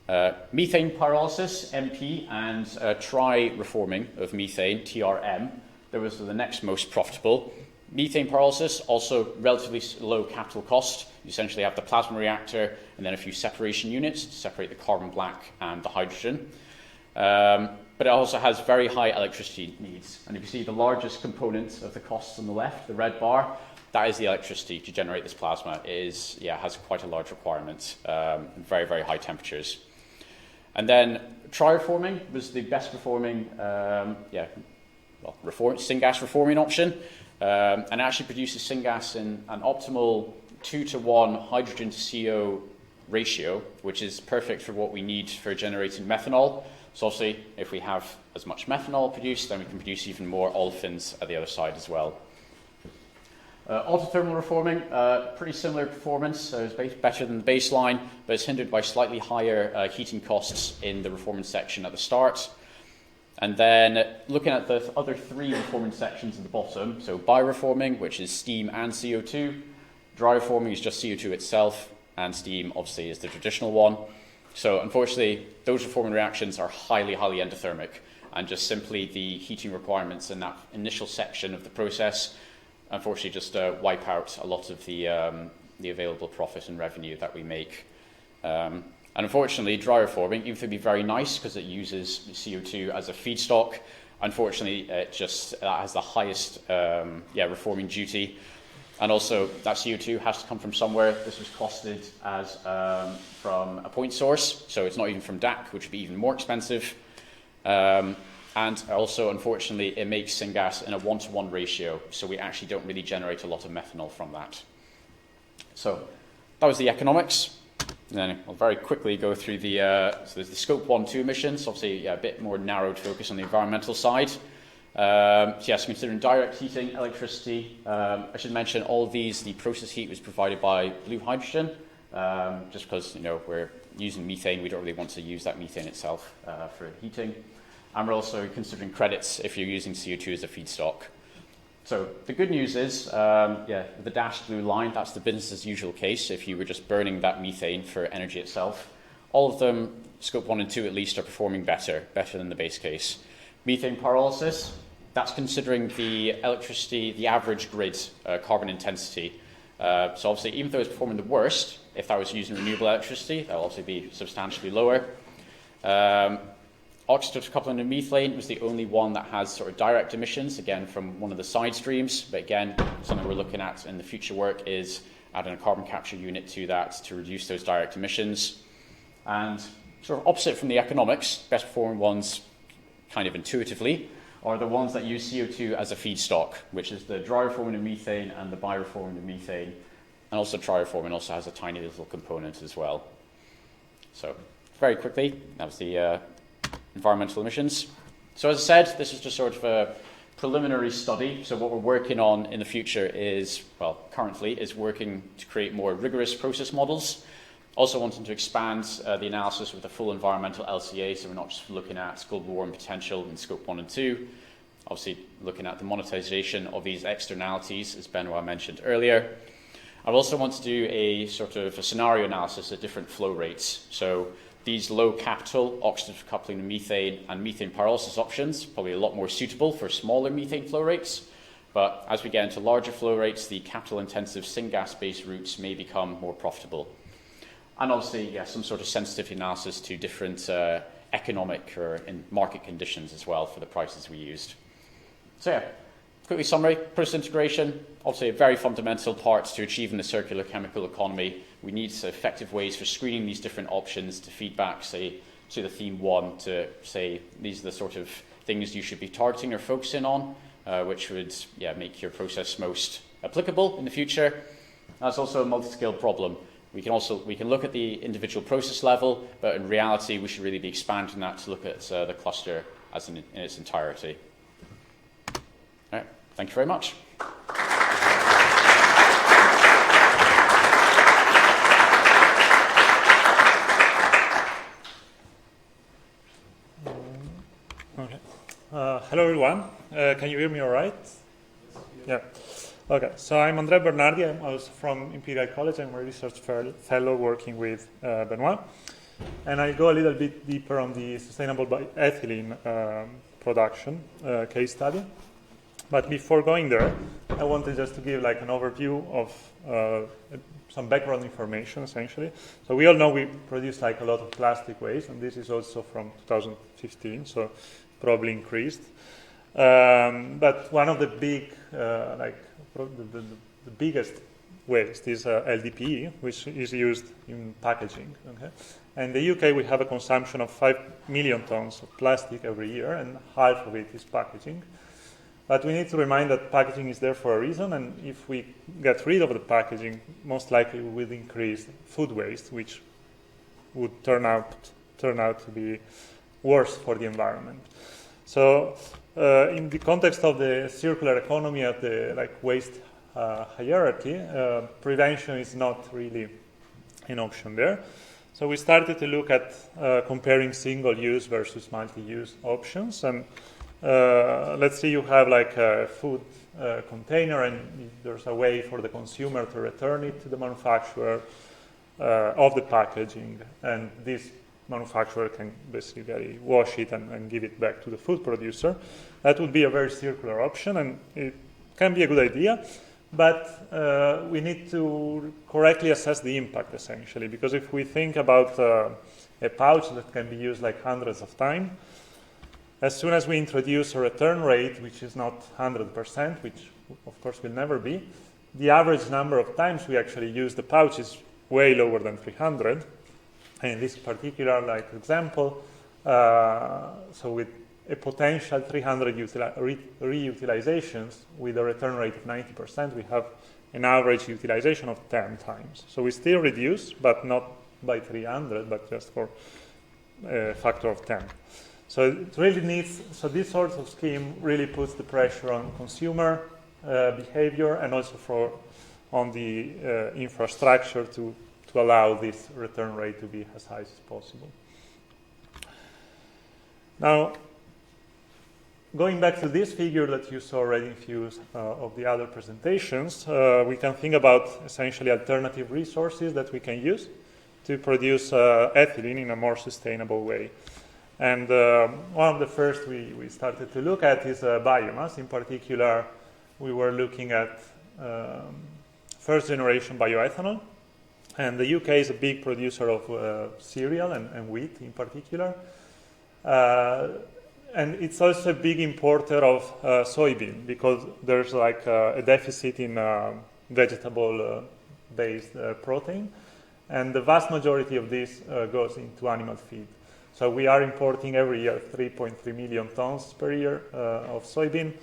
Methane pyrolysis, MP, and tri-reforming of methane, TRM, that was the next most profitable. Methane pyrolysis, also relatively low capital cost. You essentially have the plasma reactor and then a few separation units to separate the carbon black and the hydrogen. But it also has very high electricity needs. And if you see the largest component of the costs on the left, the red bar, that is the electricity to generate this plasma. It has quite a large requirement, very, very high temperatures. And then tri-reforming was the best performing syngas reforming option, and actually produces syngas in an optimal 2-to-1 hydrogen to CO ratio, which is perfect for what we need for generating methanol. So obviously, if we have as much methanol produced, then we can produce even more olefins at the other side as well. Autothermal reforming, pretty similar performance, so it's better than the baseline, but it's hindered by slightly higher heating costs in the reforming section at the start. And then looking at the other 3 reforming sections at the bottom, so bi-reforming, which is steam and CO2, dry reforming is just CO2 itself, and steam obviously is the traditional one. So unfortunately, those reforming reactions are highly, highly endothermic, and just simply the heating requirements in that initial section of the process unfortunately just wipe out a lot of the available profit and revenue that we make. And unfortunately, dry reforming, even though it'd be very nice because it uses CO2 as a feedstock, unfortunately, it just has the highest reforming duty. And also, that CO2 has to come from somewhere. This was costed as from a point source, so it's not even from DAC, which would be even more expensive. And also, unfortunately, it makes syngas in a 1-to-1 ratio, so we actually don't really generate a lot of methanol from that. So that was the economics. And then I'll very quickly go through the, so there's the scope 1, 2 emissions, obviously a bit more narrowed focus on the environmental side. So yes, considering direct heating, electricity, I should mention all of these, the process heat was provided by blue hydrogen, just because, we're using methane, we don't really want to use that methane itself for heating. And we're also considering credits if you're using CO2 as a feedstock. So the good news is, the dashed blue line, that's the business as usual case if you were just burning that methane for energy itself. All of them, scope 1 and 2 at least, are performing better than the base case. Methane pyrolysis, that's considering the electricity, the average grid carbon intensity. So obviously, even though it's performing the worst, if that was using renewable electricity, that will obviously be substantially lower. Oxidative coupling and methane was the only one that has sort of direct emissions, again, from one of the side streams. But again, something we're looking at in the future work is adding a carbon capture unit to that to reduce those direct emissions. And sort of opposite from the economics, best performing ones, kind of intuitively, are the ones that use CO2 as a feedstock, which is the dry reforming of methane and the bi-reforming of methane. And also tri-reforming also has a tiny little component as well. So very quickly, that was the environmental emissions. So as I said, this is just sort of a preliminary study. So what we're working on in the future is, currently, is working to create more rigorous process models. Also wanting to expand the analysis with a full environmental LCA, so we're not just looking at global warming potential in scope 1 and 2. Obviously looking at the monetization of these externalities, as Benoit mentioned earlier. I also want to do a sort of a scenario analysis at different flow rates. So these low capital oxidative coupling and methane pyrolysis options, probably a lot more suitable for smaller methane flow rates. But as we get into larger flow rates, the capital intensive syngas-based routes may become more profitable. And obviously, some sort of sensitivity analysis to different economic or market conditions as well for the prices we used. So quickly summary, process integration, obviously a very fundamental part to achieving the circular chemical economy. We need effective ways for screening these different options to feed back, say, to the theme 1, to say these are the sort of things you should be targeting or focusing on, which would make your process most applicable in the future. That's also a multi-scale problem. We can look at the individual process level, but in reality, we should really be expanding that to look at the cluster as in its entirety. All right, thank you very much. Hello everyone, can you hear me all right? Yeah. Okay, so I'm Andrea Bernardi, I'm also from Imperial College, I'm a research fellow working with Benoit. And I'll go a little bit deeper on the sustainable ethylene production case study. But before going there, I wanted just to give like an overview of some background information, essentially. So we all know we produce like a lot of plastic waste, and this is also from 2015, so probably increased. But one of the big, the biggest waste is LDPE, which is used in packaging. Okay? And in the UK, we have a consumption of 5 million tons of plastic every year, and half of it is packaging. But we need to remind that packaging is there for a reason, and if we get rid of the packaging, most likely we will increase food waste, which would turn out to be worse for the environment. So, in the context of the circular economy at the waste hierarchy, prevention is not really an option there. So we started to look at comparing single-use versus multi-use options, and let's say you have like a food container, and there's a way for the consumer to return it to the manufacturer of the packaging, and this manufacturer can basically wash it and give it back to the food producer. That would be a very circular option, and it can be a good idea, but we need to correctly assess the impact, essentially, because if we think about a pouch that can be used like hundreds of times, as soon as we introduce a return rate, which is not 100%, which of course will never be, the average number of times we actually use the pouch is way lower than 300. And in this particular example, so with a potential 300 reutilizations with a return rate of 90%, we have an average utilization of 10 times. So we still reduce, but not by 300, but just for a factor of 10. So it really needs, so this sort of scheme really puts the pressure on consumer behavior and also on the infrastructure to allow this return rate to be as high as possible. Now, going back to this figure that you saw already in a few of the other presentations, we can think about essentially alternative resources that we can use to produce ethylene in a more sustainable way. And one of the first we started to look at is biomass. In particular, we were looking at first generation bioethanol. And the UK is a big producer of cereal and wheat in particular. And it's also a big importer of soybean because there's like a deficit in vegetable-based protein. And the vast majority of this goes into animal feed. So we are importing every year 3.3 million tons per year of soybean,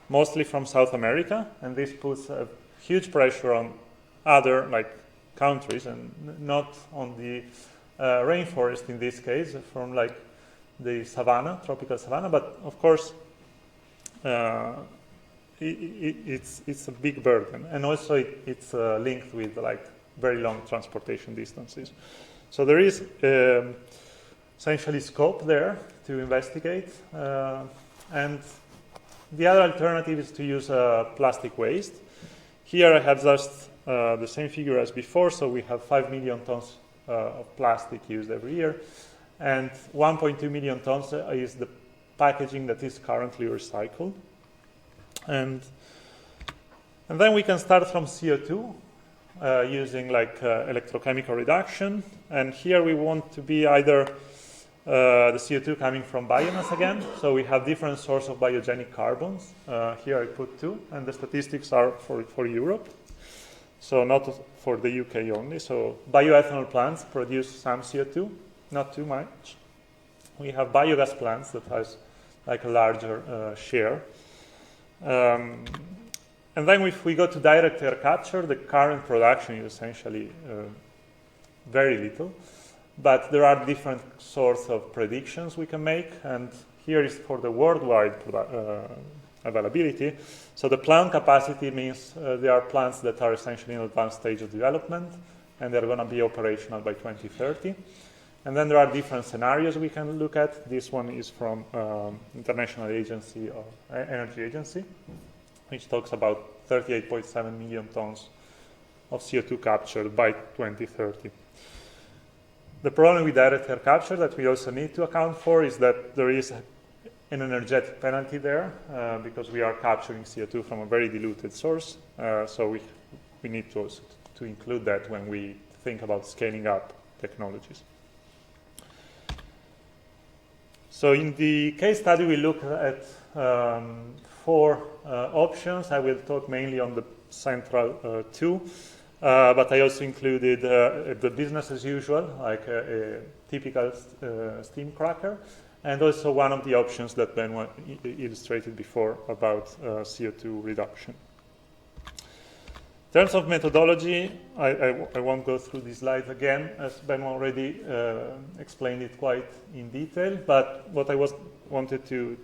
mostly from South America. And this puts a huge pressure on other countries and not on the rainforest in this case, from the savanna, tropical savanna, but of course it's a big burden, and also it's linked with very long transportation distances. So there is essentially scope there to investigate, and the other alternative is to use plastic waste. Here I have just the same figure as before, so we have 5 million tons of plastic used every year, and 1.2 million tons is the packaging that is currently recycled. And then we can start from CO2 using electrochemical reduction, and here we want to be either the CO2 coming from biomass again, so we have different sources of biogenic carbons. Here I put 2, and the statistics are for Europe. So not for the UK only. So bioethanol plants produce some CO2, not too much. We have biogas plants that has a larger share. And then if we go to direct air capture, the current production is essentially very little. But there are different sorts of predictions we can make. And here is for the worldwide availability. So the plant capacity means there are plants that are essentially in advanced stage of development, and they're going to be operational by 2030. And then there are different scenarios we can look at. This one is from International Agency or Energy Agency, which talks about 38.7 million tons of CO2 captured by 2030. The problem with direct air capture that we also need to account for is that there is an energetic penalty there because we are capturing CO2 from a very diluted source. So we need to also to include that when we think about scaling up technologies. So in the case study, we look at 4 options. I will talk mainly on the central 2, but I also included the business as usual, like a typical steam cracker, and also one of the options that Benoit illustrated before about CO2 reduction. In terms of methodology, I won't go through these slides again, as Benoit already explained it quite in detail, but what I wanted to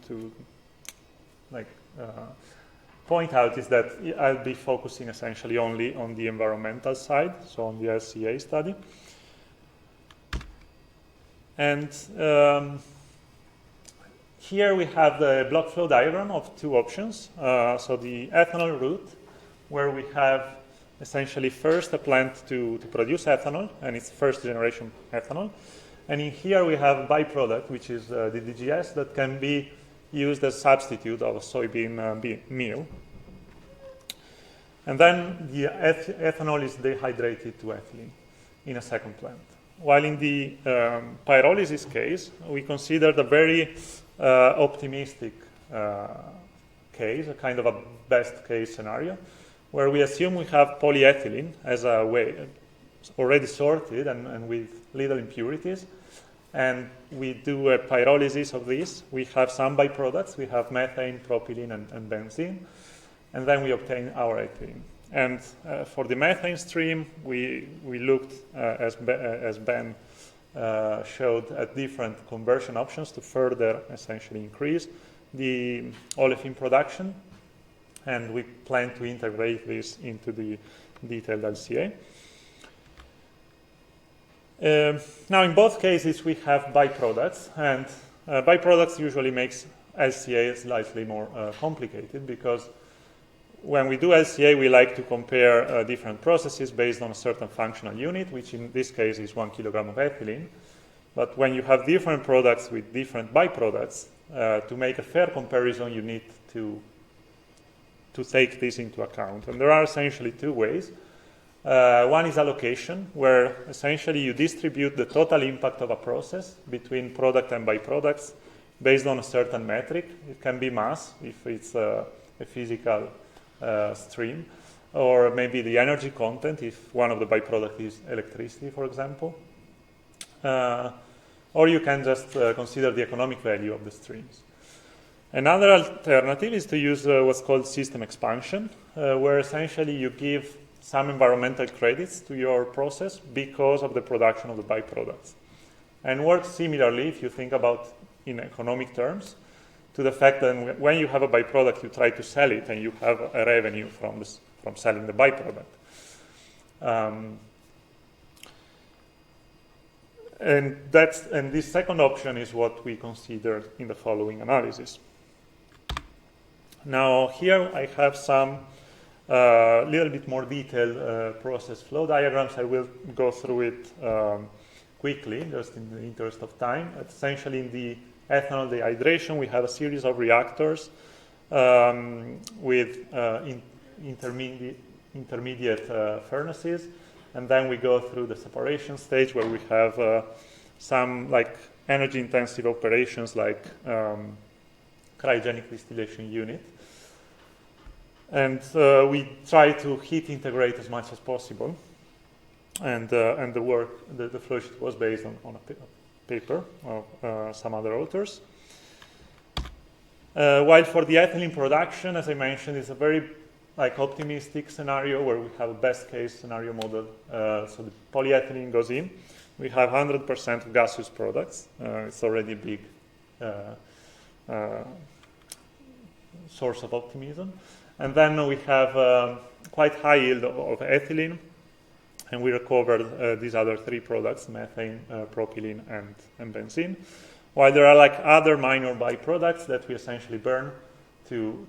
point out is that I'll be focusing essentially only on the environmental side, so on the LCA study. And here we have the block flow diagram of 2 options. So the ethanol route, where we have essentially first a plant to produce ethanol, and it's first generation ethanol. And in here we have byproduct, which is the DDGS, that can be used as substitute of a soybean meal. And then the ethanol is dehydrated to ethylene in a second plant. while in the pyrolysis case, we considered a very optimistic case, a kind of a best case scenario, where we assume we have polyethylene as a way already sorted and with little impurities, and we do a pyrolysis of this. We have some byproducts. We have methane, propylene, and benzene, and then we obtain our ethylene. And for the methane stream, we looked, as Ben showed, at different conversion options to further essentially increase the olefin production, and we plan to integrate this into the detailed LCA. Now, in both cases, we have byproducts, and byproducts usually makes LCA slightly more complicated, because when we do LCA, we like to compare different processes based on a certain functional unit, which in this case is 1 kilogram of ethylene. But when you have different products with different byproducts, to make a fair comparison, you need to take this into account. And there are essentially two ways. One is allocation, where essentially you distribute the total impact of a process between product and byproducts based on a certain metric. It can be mass, if it's a physical stream, or maybe the energy content, if one of the byproducts is electricity, for example. Or you can just consider the economic value of the streams. Another alternative is to use what's called system expansion, where essentially you give some environmental credits to your process because of the production of the byproducts. And works similarly, if you think about in economic terms, to the fact that when you have a byproduct, you try to sell it, and you have a revenue from selling the byproduct. And this second option is what we considered in the following analysis. Now, here I have some little bit more detailed process flow diagrams. I will go through it quickly, just in the interest of time. Essentially, in the ethanol dehydration, we have a series of reactors with intermediate furnaces, and then we go through the separation stage, where we have some energy-intensive operations like cryogenic distillation unit. And we try to heat integrate as much as possible. And the flow sheet was based on a paper of some other authors. While for the ethylene production, as I mentioned, it's a very optimistic scenario where we have a best case scenario model. So the polyethylene goes in. We have 100% of gaseous products. It's already a big source of optimism. And then we have quite high yield of ethylene, and we recovered these other three products, methane, propylene, and benzene. While there are other minor byproducts that we essentially burn to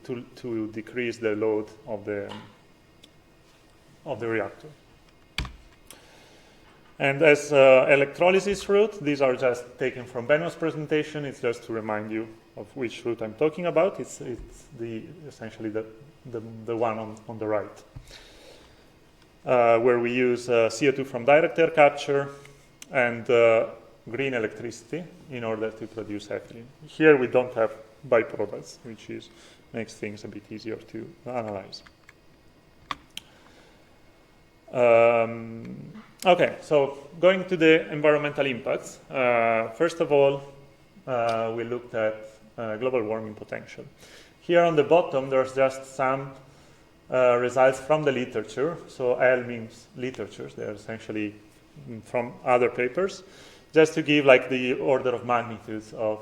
decrease the load of the reactor. And as electrolysis route, these are just taken from Benoit's presentation. It's just to remind you of which route I'm talking about. It's essentially the one on the right, where we use CO2 from direct air capture and green electricity in order to produce ethylene. Here we don't have byproducts, which makes things a bit easier to analyze. Okay, so going to the environmental impacts. First of all, we looked at global warming potential. Here on the bottom, there's just some results from the literature. So L means literatures. They're essentially from other papers, just to give the order of magnitudes of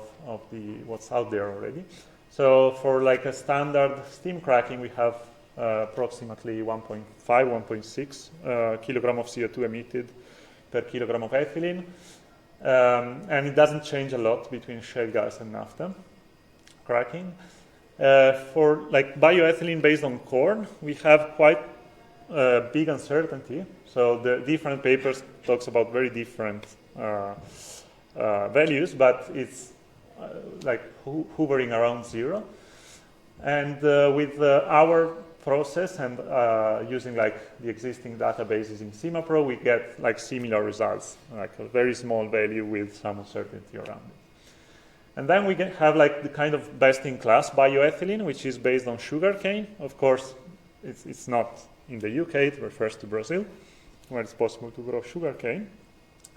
what's out there already. So for a standard steam cracking, we have approximately 1.5, 1.6 kilogram of CO2 emitted per kilogram of ethylene. And it doesn't change a lot between shale gas and naphtha cracking. For bioethylene based on corn, we have quite big uncertainty. So the different papers talks about very different values, but it's hovering around zero. And with our process and using like the existing databases in CIMAPRO, we get like similar results, like a very small value with some uncertainty around it. And then we have like the kind of best-in-class bioethylene, which is based on sugarcane. Of course, it's not in the UK, it refers to Brazil, where it's possible to grow sugarcane.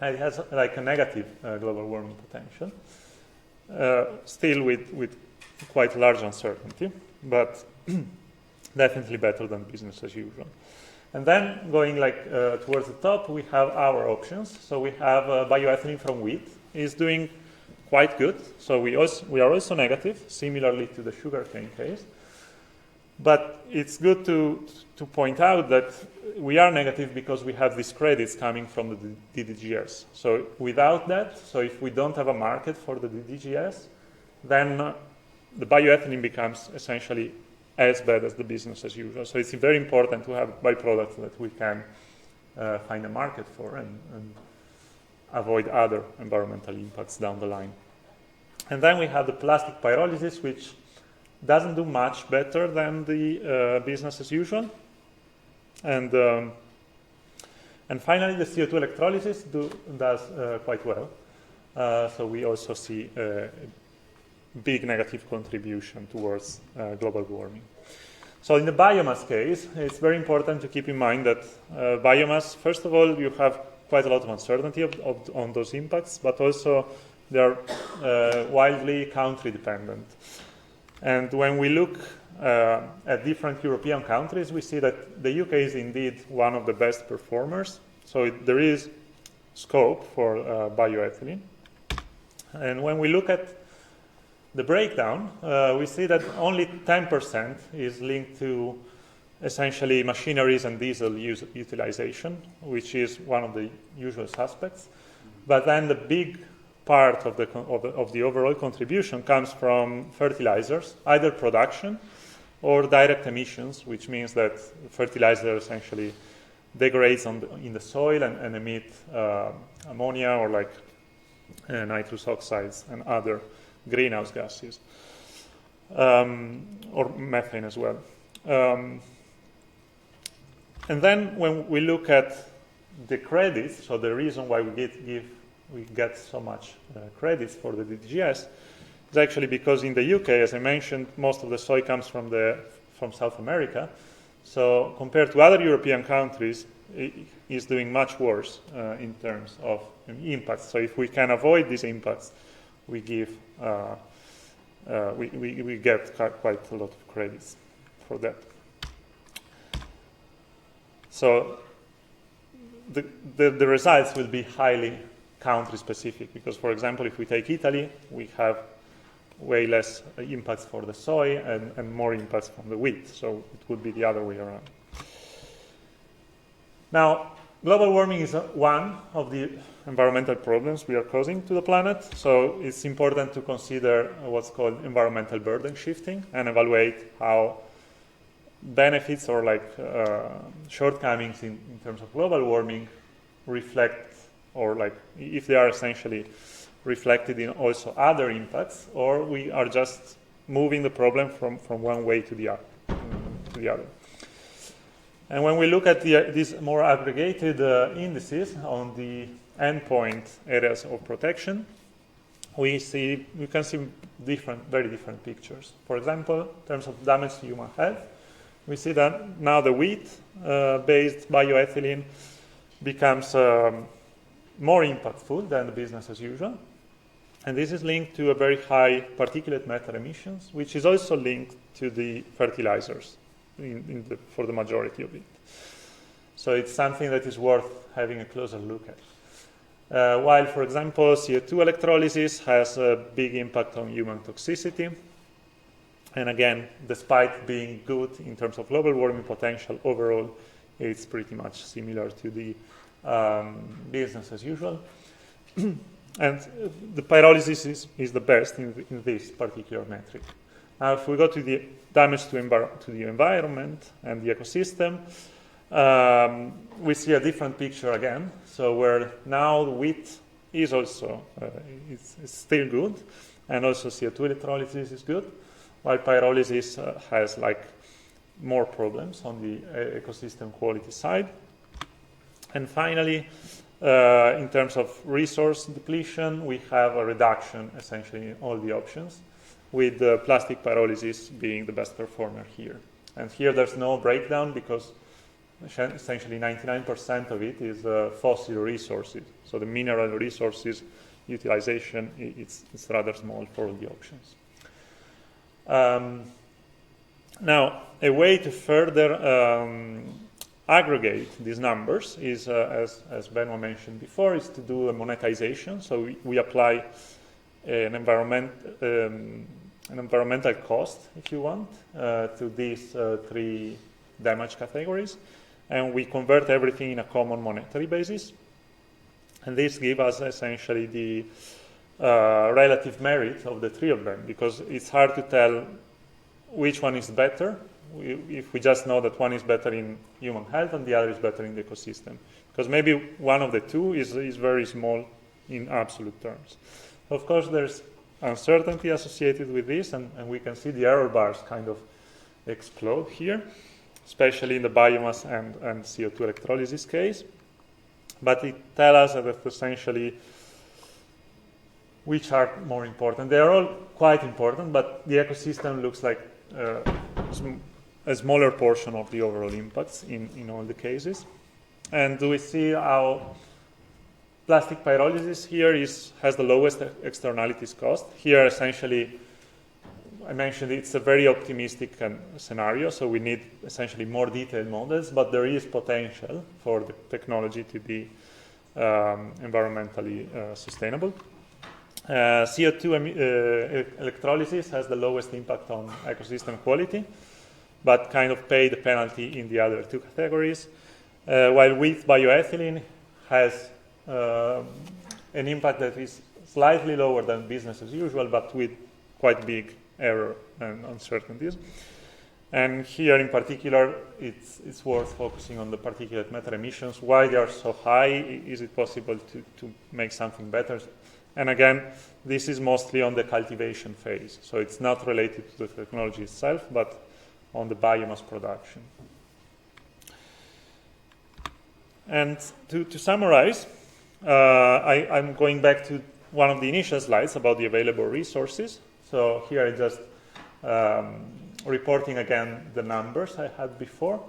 And it has like a negative global warming potential, still with quite large uncertainty, but definitely better than business as usual. And then going like towards the top, we have our options. So we have bioethylene from wheat is doing quite good. So we are also negative, similarly to the sugarcane case. But it's good to point out that we are negative because we have these credits coming from the DDGS. So without that, so if we don't have a market for the DDGS, then the bioethylene becomes essentially as bad as the business as usual. So it's very important to have byproducts that we can find a market for and avoid other environmental impacts down the line. And then we have the plastic pyrolysis, which doesn't do much better than the business as usual. And finally, the CO2 electrolysis does quite well. So we also see a big negative contribution towards global warming. So in the biomass case, it's very important to keep in mind that biomass, first of all, you have quite a lot of uncertainty on those impacts, but also they are wildly country dependent. And when we look at different European countries, we see that the UK is indeed one of the best performers. So there is scope for bioethylene. And when we look at the breakdown, we see that only 10% is linked to essentially machineries and diesel utilization, which is one of the usual suspects. But then the big part of the overall contribution comes from fertilizers, either production or direct emissions, which means that fertilizer essentially degrades in the soil and emit ammonia or like nitrous oxides and other greenhouse gases, or methane as well. And then when we look at the credits, so the reason why we get so much credits for the DDGS is actually because in the UK, as I mentioned, most of the soy comes from South America. So compared to other European countries, it is doing much worse in terms of impacts. So if we can avoid these impacts, we get quite a lot of credits for that. So the results will be highly country-specific because, for example, if we take Italy, we have way less impacts for the soy and more impacts from the wheat. So it would be the other way around. Now, global warming is one of the environmental problems we are causing to the planet. So it's important to consider what's called environmental burden shifting and evaluate how benefits or like shortcomings in terms of global warming reflect, or like if they are essentially reflected in also other impacts, or we are just moving the problem from one way to the other. And when we look at these more aggregated indices on the endpoint areas of protection, we can see very different pictures. For example, in terms of damage to human health, we see that now the wheat-based bioethylene becomes more impactful than the business as usual. And this is linked to a very high particulate matter emissions, which is also linked to the fertilizers for the majority of it. So it's something that is worth having a closer look at. While, for example, CO2 electrolysis has a big impact on human toxicity. And again, despite being good in terms of global warming potential, overall, it's pretty much similar to the business as usual. And the pyrolysis is the best in this particular metric. Now, if we go to the damage to the environment and the ecosystem, we see a different picture again. So where now the wheat is also it's still good, and also CO2 electrolysis is good, while pyrolysis has like more problems on the ecosystem quality side. And finally, in terms of resource depletion, we have a reduction essentially in all the options, with plastic pyrolysis being the best performer here. And here there's no breakdown because essentially 99% of it is fossil resources. So the mineral resources utilization, it's rather small for all the options. Now, a way to further aggregate these numbers is, as Benoit mentioned before, is to do a monetization. So we apply an environmental cost, if you want, to these three damage categories, and we convert everything in a common monetary basis. And this gives us essentially the relative merit of the three of them, because it's hard to tell which one is better if we just know that one is better in human health and the other is better in the ecosystem. Because maybe one of the two is very small in absolute terms. Of course, there's uncertainty associated with this, and we can see the error bars kind of explode here, especially in the biomass and CO2 electrolysis case. But it tells us that essentially which are more important. They are all quite important, but the ecosystem looks like a smaller portion of the overall impacts in all the cases. And we see how plastic pyrolysis here has the lowest externalities cost. Here, essentially, I mentioned it's a very optimistic scenario, so we need essentially more detailed models, but there is potential for the technology to be environmentally sustainable. CO2 electrolysis has the lowest impact on ecosystem quality, but kind of pay the penalty in the other two categories, while with bioethylene has an impact that is slightly lower than business as usual, but with quite big error and uncertainties. And here in particular, it's worth focusing on the particulate matter emissions. Why they are so high? Is it possible to make something better? And again, this is mostly on the cultivation phase. So it's not related to the technology itself, but on the biomass production. And to summarize, I'm going back to one of the initial slides about the available resources. So here I just reporting again the numbers I had before.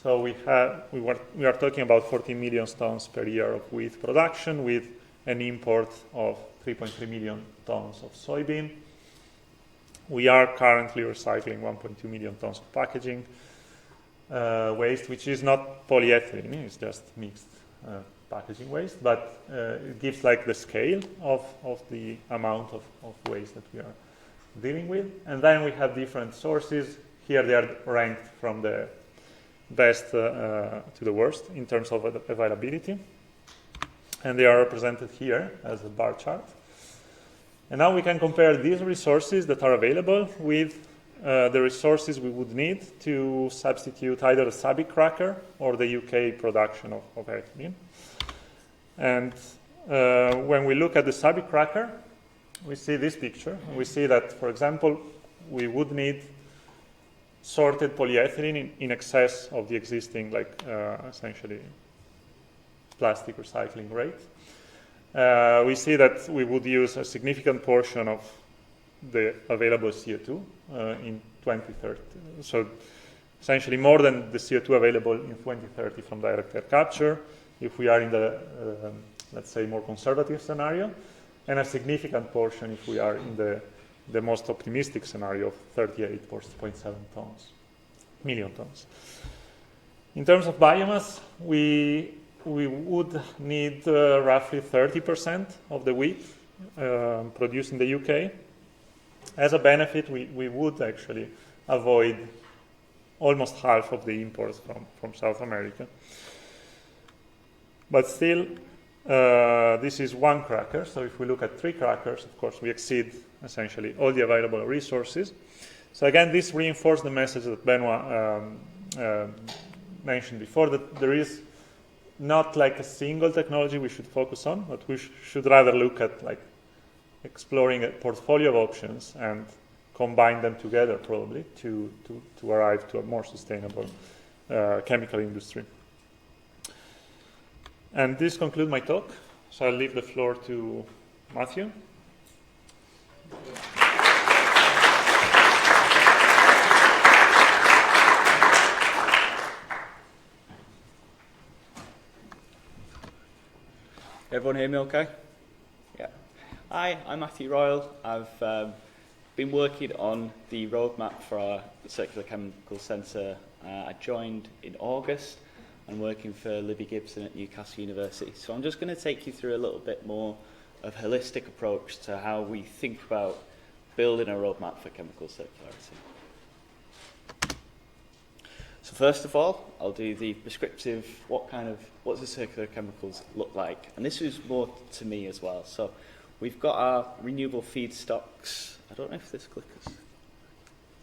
So we are talking about 14 million tons per year of wheat production with an import of 3.3 million tons of soybean. We are currently recycling 1.2 million tons of packaging waste, which is not polyethylene, it's just mixed packaging waste, but it gives like the scale of the amount of waste that we are dealing with. And then we have different sources. Here they are ranked from the best to the worst in terms of availability. And they are represented here as a bar chart. And now we can compare these resources that are available with the resources we would need to substitute either a SABIC cracker or the UK production of ethylene. And when we look at the SABIC cracker, we see this picture. We see that, for example, we would need sorted polyethylene in excess of the existing, essentially, plastic recycling rate. We see that we would use a significant portion of the available CO2 in 2030. So essentially more than the CO2 available in 2030 from direct air capture, if we are in the, let's say, more conservative scenario, and a significant portion if we are in the most optimistic scenario of 38.7 million tons. In terms of biomass, we would need roughly 30% of the wheat produced in the UK. As a benefit, we would actually avoid almost half of the imports from South America. But still, this is one cracker. So if we look at 3 crackers, of course, we exceed essentially all the available resources. So again, this reinforced the message that Benoit mentioned before, that there is not like a single technology we should focus on, but we should rather look at like exploring a portfolio of options and combine them together probably to arrive to a more sustainable chemical industry. And this concludes my talk. So I'll leave the floor to Matthew. Everyone hear me okay? Yeah. Hi, I'm Matthew Royle. I've been working on the roadmap for our Circular Chemical Centre. I joined in August and working for Libby Gibson at Newcastle University. So I'm just going to take you through a little bit more of a holistic approach to how we think about building a roadmap for chemical circularity. So first of all, I'll do the prescriptive, what does circular chemicals look like? And this is more to me as well. So we've got our renewable feedstocks. I don't know if this clickers.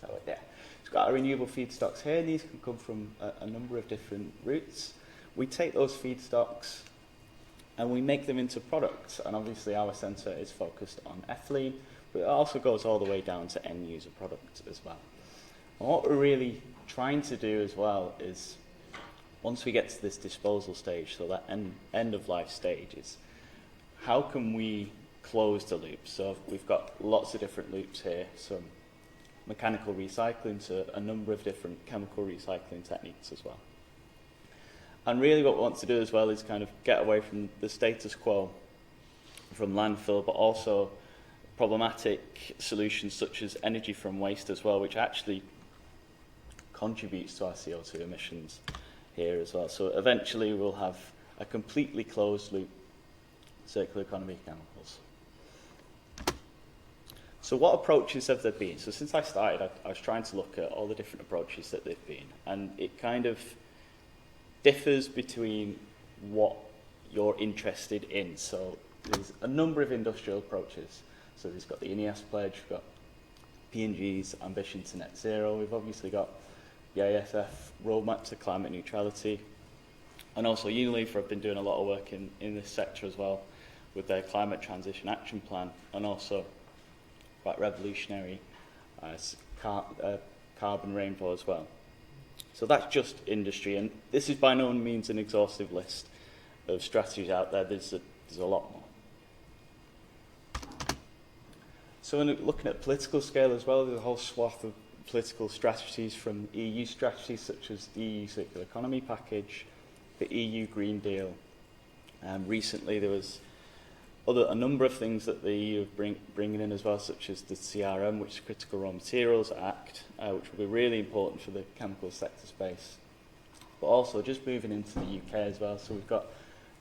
Oh, right there. We've got our renewable feedstocks here. These can come from a number of different routes. We take those feedstocks and we make them into products. And obviously our centre is focused on ethylene, but it also goes all the way down to end user products as well. And what we're really trying to do as well is, once we get to this disposal stage, so that end of life stage, is how can we close the loop? So we've got lots of different loops here, some mechanical recycling to a number of different chemical recycling techniques as well. And really what we want to do as well is kind of get away from the status quo from landfill, but also problematic solutions such as energy from waste as well, which actually contributes to our CO2 emissions here as well. So eventually we'll have a completely closed loop circular economy chemicals. So what approaches have there been? So since I started, I was trying to look at all the different approaches that they've been, and it kind of differs between what you're interested in. So there's a number of industrial approaches. So there's got the INEOS pledge, we've got P&G's ambition to net zero, we've obviously got the ISF roadmap to climate neutrality, and also Unilever have been doing a lot of work in this sector as well with their climate transition action plan, and also quite revolutionary carbon rainbow as well. So that's just industry, and this is by no means an exhaustive list of strategies out there. There's a lot more. So when looking at political scale as well, there's a whole swath of political strategies, from EU strategies such as the EU Circular Economy Package, the EU Green Deal. Recently there was a number of things that the EU are bringing in as well, such as the CRM, which is Critical Raw Materials Act, which will be really important for the chemical sector space. But also just moving into the UK as well. So we've got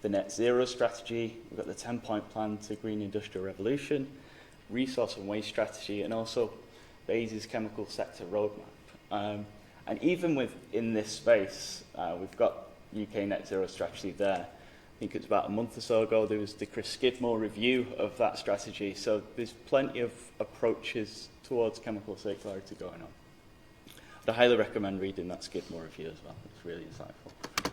the net zero strategy, we've got the 10-point plan to green industrial revolution, resource and waste strategy, and also Bayes' chemical sector roadmap. And even within this space, we've got UK net zero strategy there. I think it's about a month or so ago, there was the Chris Skidmore review of that strategy. So there's plenty of approaches towards chemical circularity going on. I'd highly recommend reading that Skidmore review as well. It's really insightful.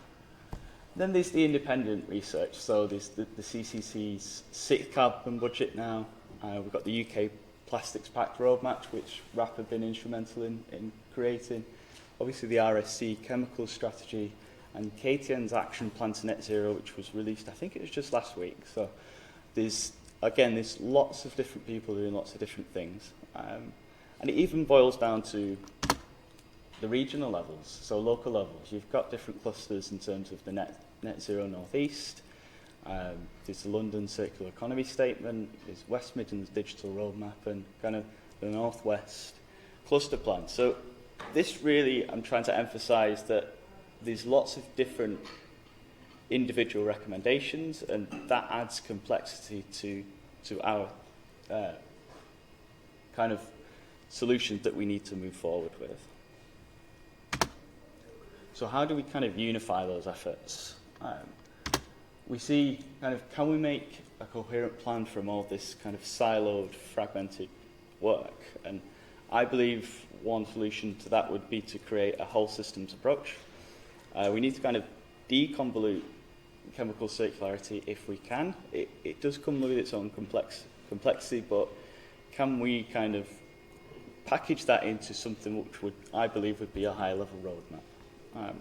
Then there's the independent research. So there's the CCC's 6th carbon budget now. We've got the UK Plastics Pact roadmap, which RAP have been instrumental in creating. Obviously the RSC chemical strategy, and KTN's action plan to net zero, which was released, I think it was just last week. So there's lots of different people doing lots of different things. And it even boils down to the regional levels, so local levels. You've got different clusters in terms of the net zero northeast. There's the London Circular Economy Statement, there's West Midlands Digital Roadmap, and kind of the Northwest Cluster Plan. So this really, I'm trying to emphasise that there's lots of different individual recommendations, and that adds complexity to our kind of solutions that we need to move forward with. So how do we kind of unify those efforts? We see kind of, can we make a coherent plan from all this kind of siloed, fragmented work? And I believe one solution to that would be to create a whole systems approach. We need to kind of deconvolute chemical circularity if we can. It does come with its own complexity, but can we kind of package that into something which I believe would be a high-level roadmap.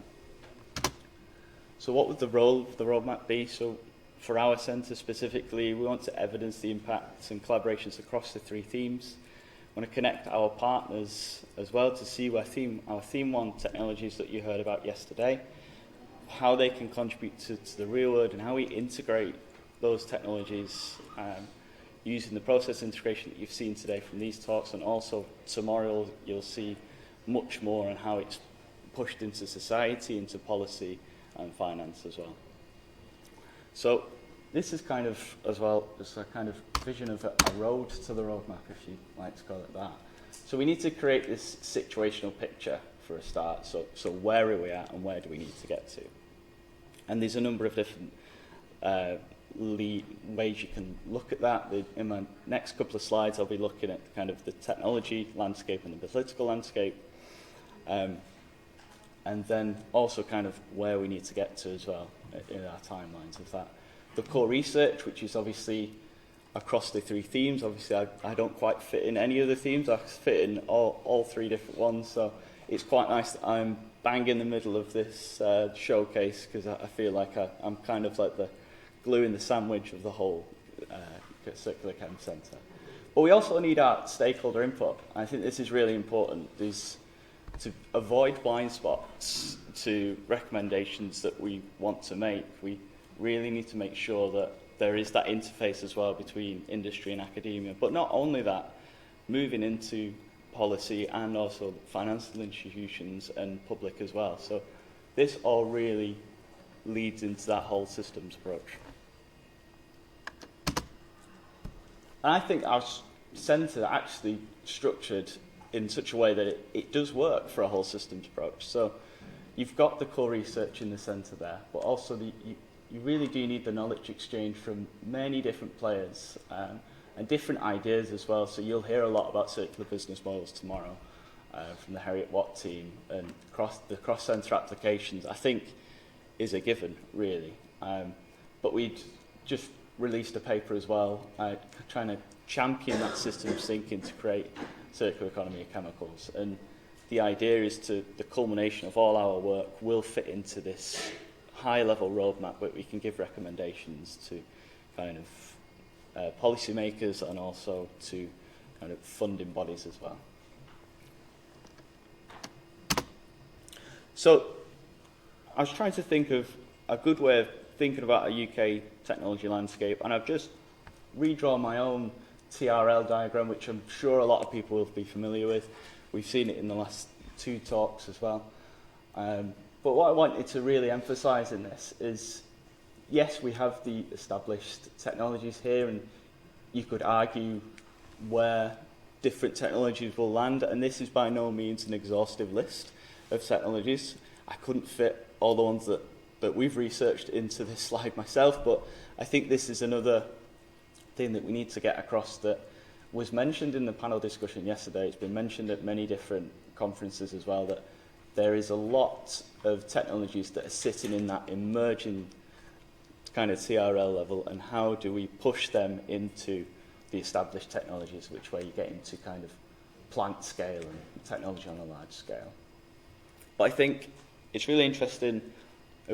So what would the role of the roadmap be? So for our centre specifically, we want to evidence the impacts and collaborations across the 3 themes. We want to connect our partners as well to see where our Theme 1 technologies that you heard about yesterday, how they can contribute to the real world and how we integrate those technologies using the process integration that you've seen today from these talks, and also tomorrow you'll see much more on how it's pushed into society, into policy and finance as well. So this is kind of, as well, just a kind of vision of a road to the roadmap, if you like to call it that. So we need to create this situational picture for a start. So where are we at and where do we need to get to? And there's a number of different ways you can look at that. In my next couple of slides, I'll be looking at kind of the technology landscape and the political landscape. And then also kind of where we need to get to as well in our timelines of that. The core research, which is obviously across the 3 themes. Obviously, I don't quite fit in any of the themes. I fit in all 3 different ones. So it's quite nice that I'm bang in the middle of this showcase, because I feel like I'm kind of like the glue in the sandwich of the whole CircularChem Centre. But we also need our stakeholder input. I think this is really important. To avoid blind spots to recommendations that we want to make, we really need to make sure that there is that interface as well between industry and academia. But not only that, moving into policy and also financial institutions and public as well. So this all really leads into that whole systems approach. And I think our centre actually structured in such a way that it does work for a whole systems approach. So you've got the core research in the centre there, but also you really do need the knowledge exchange from many different players and different ideas as well. So you'll hear a lot about circular business models tomorrow from the Harriet Watt team, and the cross-centre applications, I think, is a given, really. But we'd just released a paper as well trying to champion that systems thinking to create circular economy of chemicals. And the idea is the culmination of all our work will fit into this high-level roadmap where we can give recommendations to kind of policymakers and also to kind of funding bodies as well. So I was trying to think of a good way of thinking about a UK technology landscape, and I've just redrawn my own TRL diagram, which I'm sure a lot of people will be familiar with. We've seen it in the last 2 talks as well. But what I wanted to really emphasise in this is, yes, we have the established technologies here, and you could argue where different technologies will land, and this is by no means an exhaustive list of technologies. I couldn't fit all the ones that we've researched into this slide myself, but I think this is another thing that we need to get across that was mentioned in the panel discussion yesterday. It's been mentioned at many different conferences as well, that there is a lot of technologies that are sitting in that emerging kind of TRL level, and how do we push them into the established technologies, which way you get into kind of plant scale and technology on a large scale. But I think it's really interesting,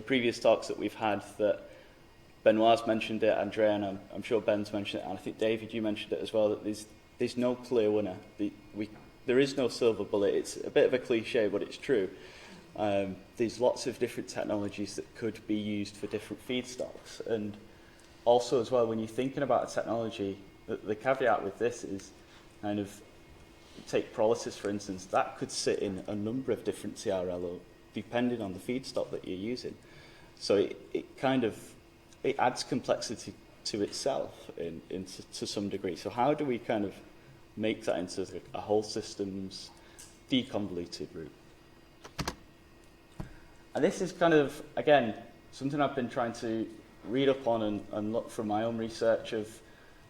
previous talks that we've had, that Benoit's mentioned it, Andrea, and I'm sure Ben's mentioned it, and I think David, you mentioned it as well, that there's no clear winner. There is no silver bullet. It's a bit of a cliche, but it's true. There's lots of different technologies that could be used for different feedstocks. And also as well, when you're thinking about a technology, the caveat with this is kind of, take pyrolysis for instance, that could sit in a number of different TRL depending on the feedstock that you're using. So it adds complexity to itself to some degree. So how do we kind of make that into a whole systems deconvoluted route? And this is kind of, again, something I've been trying to read up on and look from my own research of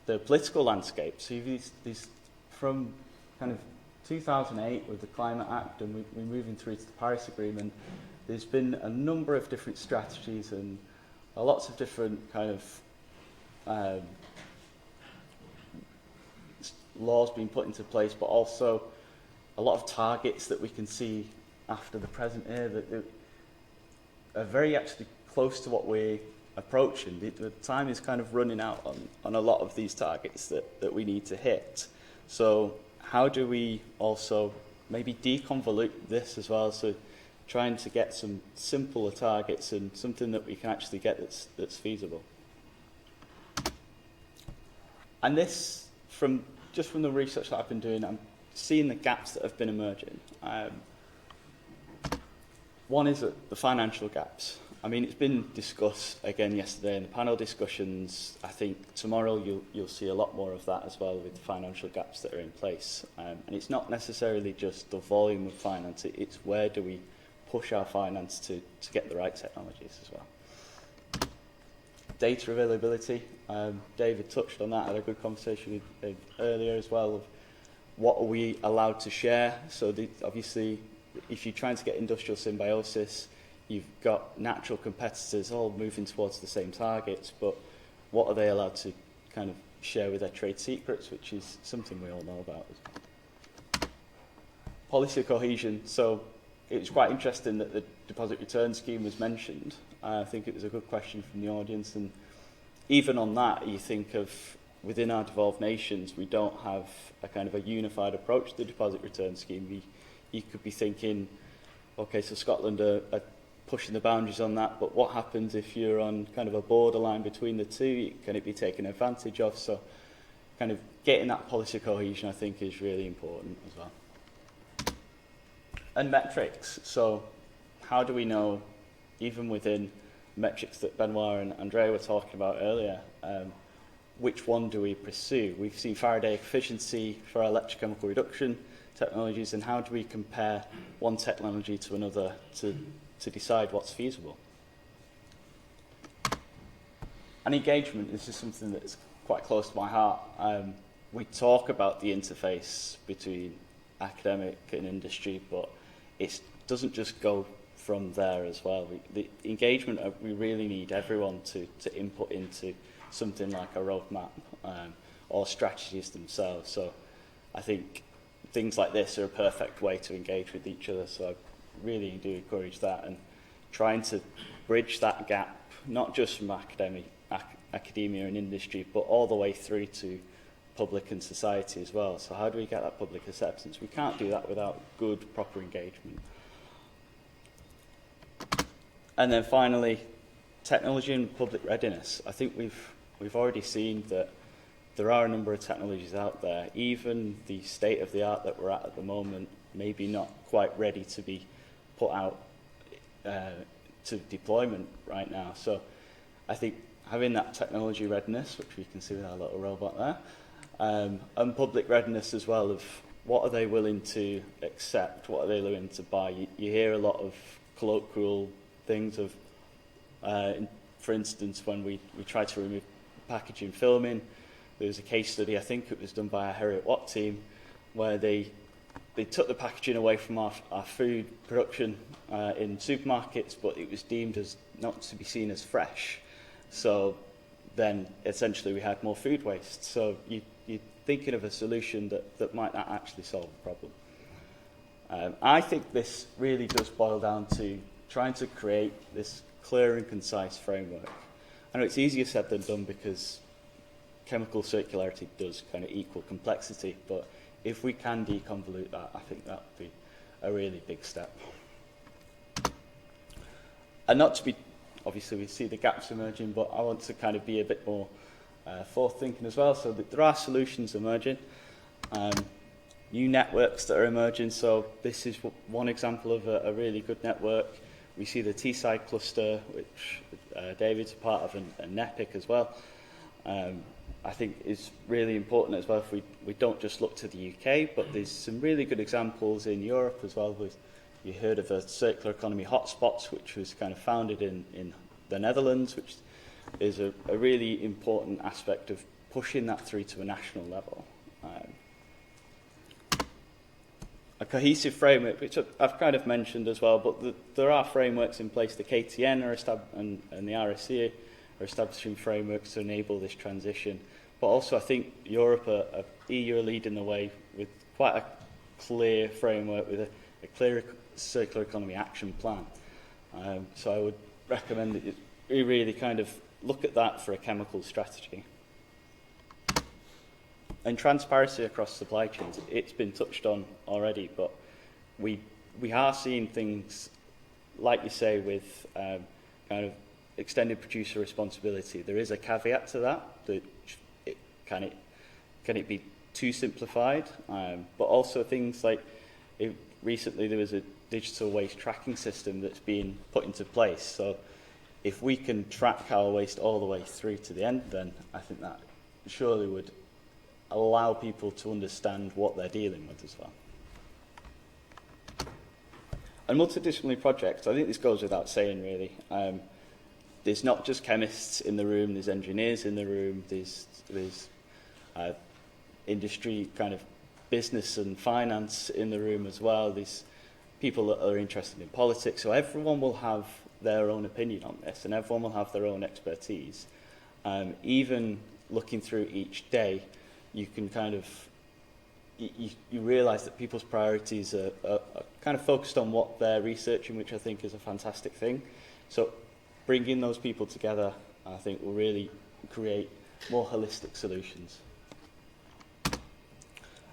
the political landscape. So these from kind of 2008 with the Climate Act, and we're moving through to the Paris Agreement. There's been a number of different strategies and lots of different kind of laws being put into place, but also a lot of targets that we can see after the present here that are very actually close to what we're approaching. The time is kind of running out on a lot of these targets that we need to hit. So how do we also maybe deconvolute this as well? So trying to get some simpler targets and something that we can actually get that's feasible. And this, just from the research that I've been doing, I'm seeing the gaps that have been emerging. One is the financial gaps. I mean, it's been discussed again yesterday in the panel discussions. I think tomorrow you'll see a lot more of that as well with the financial gaps that are in place. And it's not necessarily just the volume of finance, it's where do we push our finance to get the right technologies as well. Data availability, David touched on that, I had a good conversation with earlier as well of what are we allowed to share. So obviously, if you're trying to get industrial symbiosis, you've got natural competitors all moving towards the same targets, but what are they allowed to kind of share with their trade secrets, which is something we all know about. Policy cohesion. So it was quite interesting that the deposit return scheme was mentioned. I think it was a good question from the audience, and even on that, you think of within our devolved nations, we don't have a kind of a unified approach to the deposit return scheme. You could be thinking, okay, so Scotland are pushing the boundaries on that, but what happens if you're on kind of a borderline between the two? Can it be taken advantage of? So kind of getting that policy cohesion, I think, is really important as well. And metrics. So how do we know, even within metrics that Benoit and Andrea were talking about earlier, which one do we pursue? We've seen Faraday efficiency for our electrochemical reduction technologies, and how do we compare one technology to another to decide what's feasible? And engagement, this is something that's quite close to my heart. We talk about the interface between academic and industry, but it doesn't just go from there as well. The engagement, we really need everyone to input into something like a roadmap or strategies themselves. So I think things like this are a perfect way to engage with each other. So I really do encourage that, and trying to bridge that gap, not just from academia and industry, but all the way through to public and society as well. So how do we get that public acceptance? We can't do that without good, proper engagement. And then finally, technology and public readiness. I think we've already seen that there are a number of technologies out there. Even the state of the art that we're at the moment, maybe not quite ready to be put out to deployment right now. So I think having that technology readiness, which we can see with our little robot there, and public readiness as well of what are they willing to accept, what are they willing to buy. You hear a lot of colloquial things of, for instance, when we tried to remove packaging filming, there was a case study, I think it was done by our Harriet Watt team, where they took the packaging away from our food production in supermarkets, but it was deemed as not to be seen as fresh. So then essentially we had more food waste. So you're thinking of a solution that might not actually solve the problem. I think this really does boil down to trying to create this clear and concise framework. I know it's easier said than done because chemical circularity does kind of equal complexity, but if we can deconvolute that, I think that would be a really big step. And not to be, obviously we see the gaps emerging, but I want to kind of be a bit more forward-thinking as well, so that there are solutions emerging, new networks that are emerging. So this is one example of a really good network. We see the Teesside cluster, which David's a part of, and NEPIC as well. I think is really important as well if we don't just look to the UK, but there's some really good examples in Europe as well. You heard of the circular economy hotspots, which was kind of founded in the Netherlands, which is a really important aspect of pushing that through to a national level. A cohesive framework, which I've kind of mentioned as well, but there are frameworks in place. The KTN and the RSC are establishing frameworks to enable this transition. But also I think Europe, EU are leading the way with quite clear framework with a clear circular economy action plan. So I would recommend that you really kind of look at that for a chemical strategy. And transparency across supply chains, it's been touched on already, but we are seeing things, like you say, with kind of extended producer responsibility. There is a caveat to that, can it be too simplified? But also things like, recently there was a digital waste tracking system that's being put into place. So if we can track our waste all the way through to the end, then I think that surely would allow people to understand what they're dealing with as well. And multidisciplinary projects, I think this goes without saying really. There's not just chemists in the room, there's engineers in the room, there's industry, kind of business and finance in the room as well. There's people that are interested in politics, so everyone will have their own opinion on this and everyone will have their own expertise. Even looking through each day, you can kind of, you realise that people's priorities are kind of focused on what they're researching, which I think is a fantastic thing. So bringing those people together, I think, will really create more holistic solutions.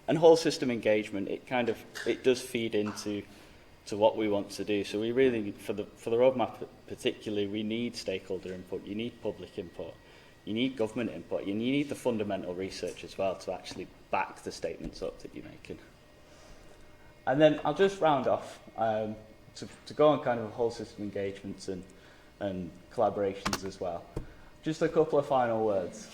And whole system engagement, it does feed into what we want to do. So we really, for the roadmap particularly, we need stakeholder input, you need public input, you need government input, and you need the fundamental research as well to actually back the statements up that you're making. And then I'll just round off to go on kind of whole system engagements and collaborations as well. Just a couple of final words.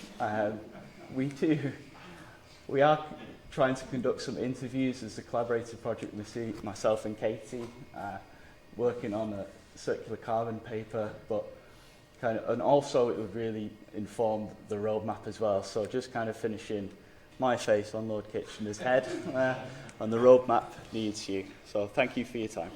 We are trying to conduct some interviews as a collaborative project with myself and Katie, working on a circular carbon paper, but and also it would really inform the roadmap as well. So just kind of finishing my face on Lord Kitchener's head, and the roadmap needs you. So thank you for your time.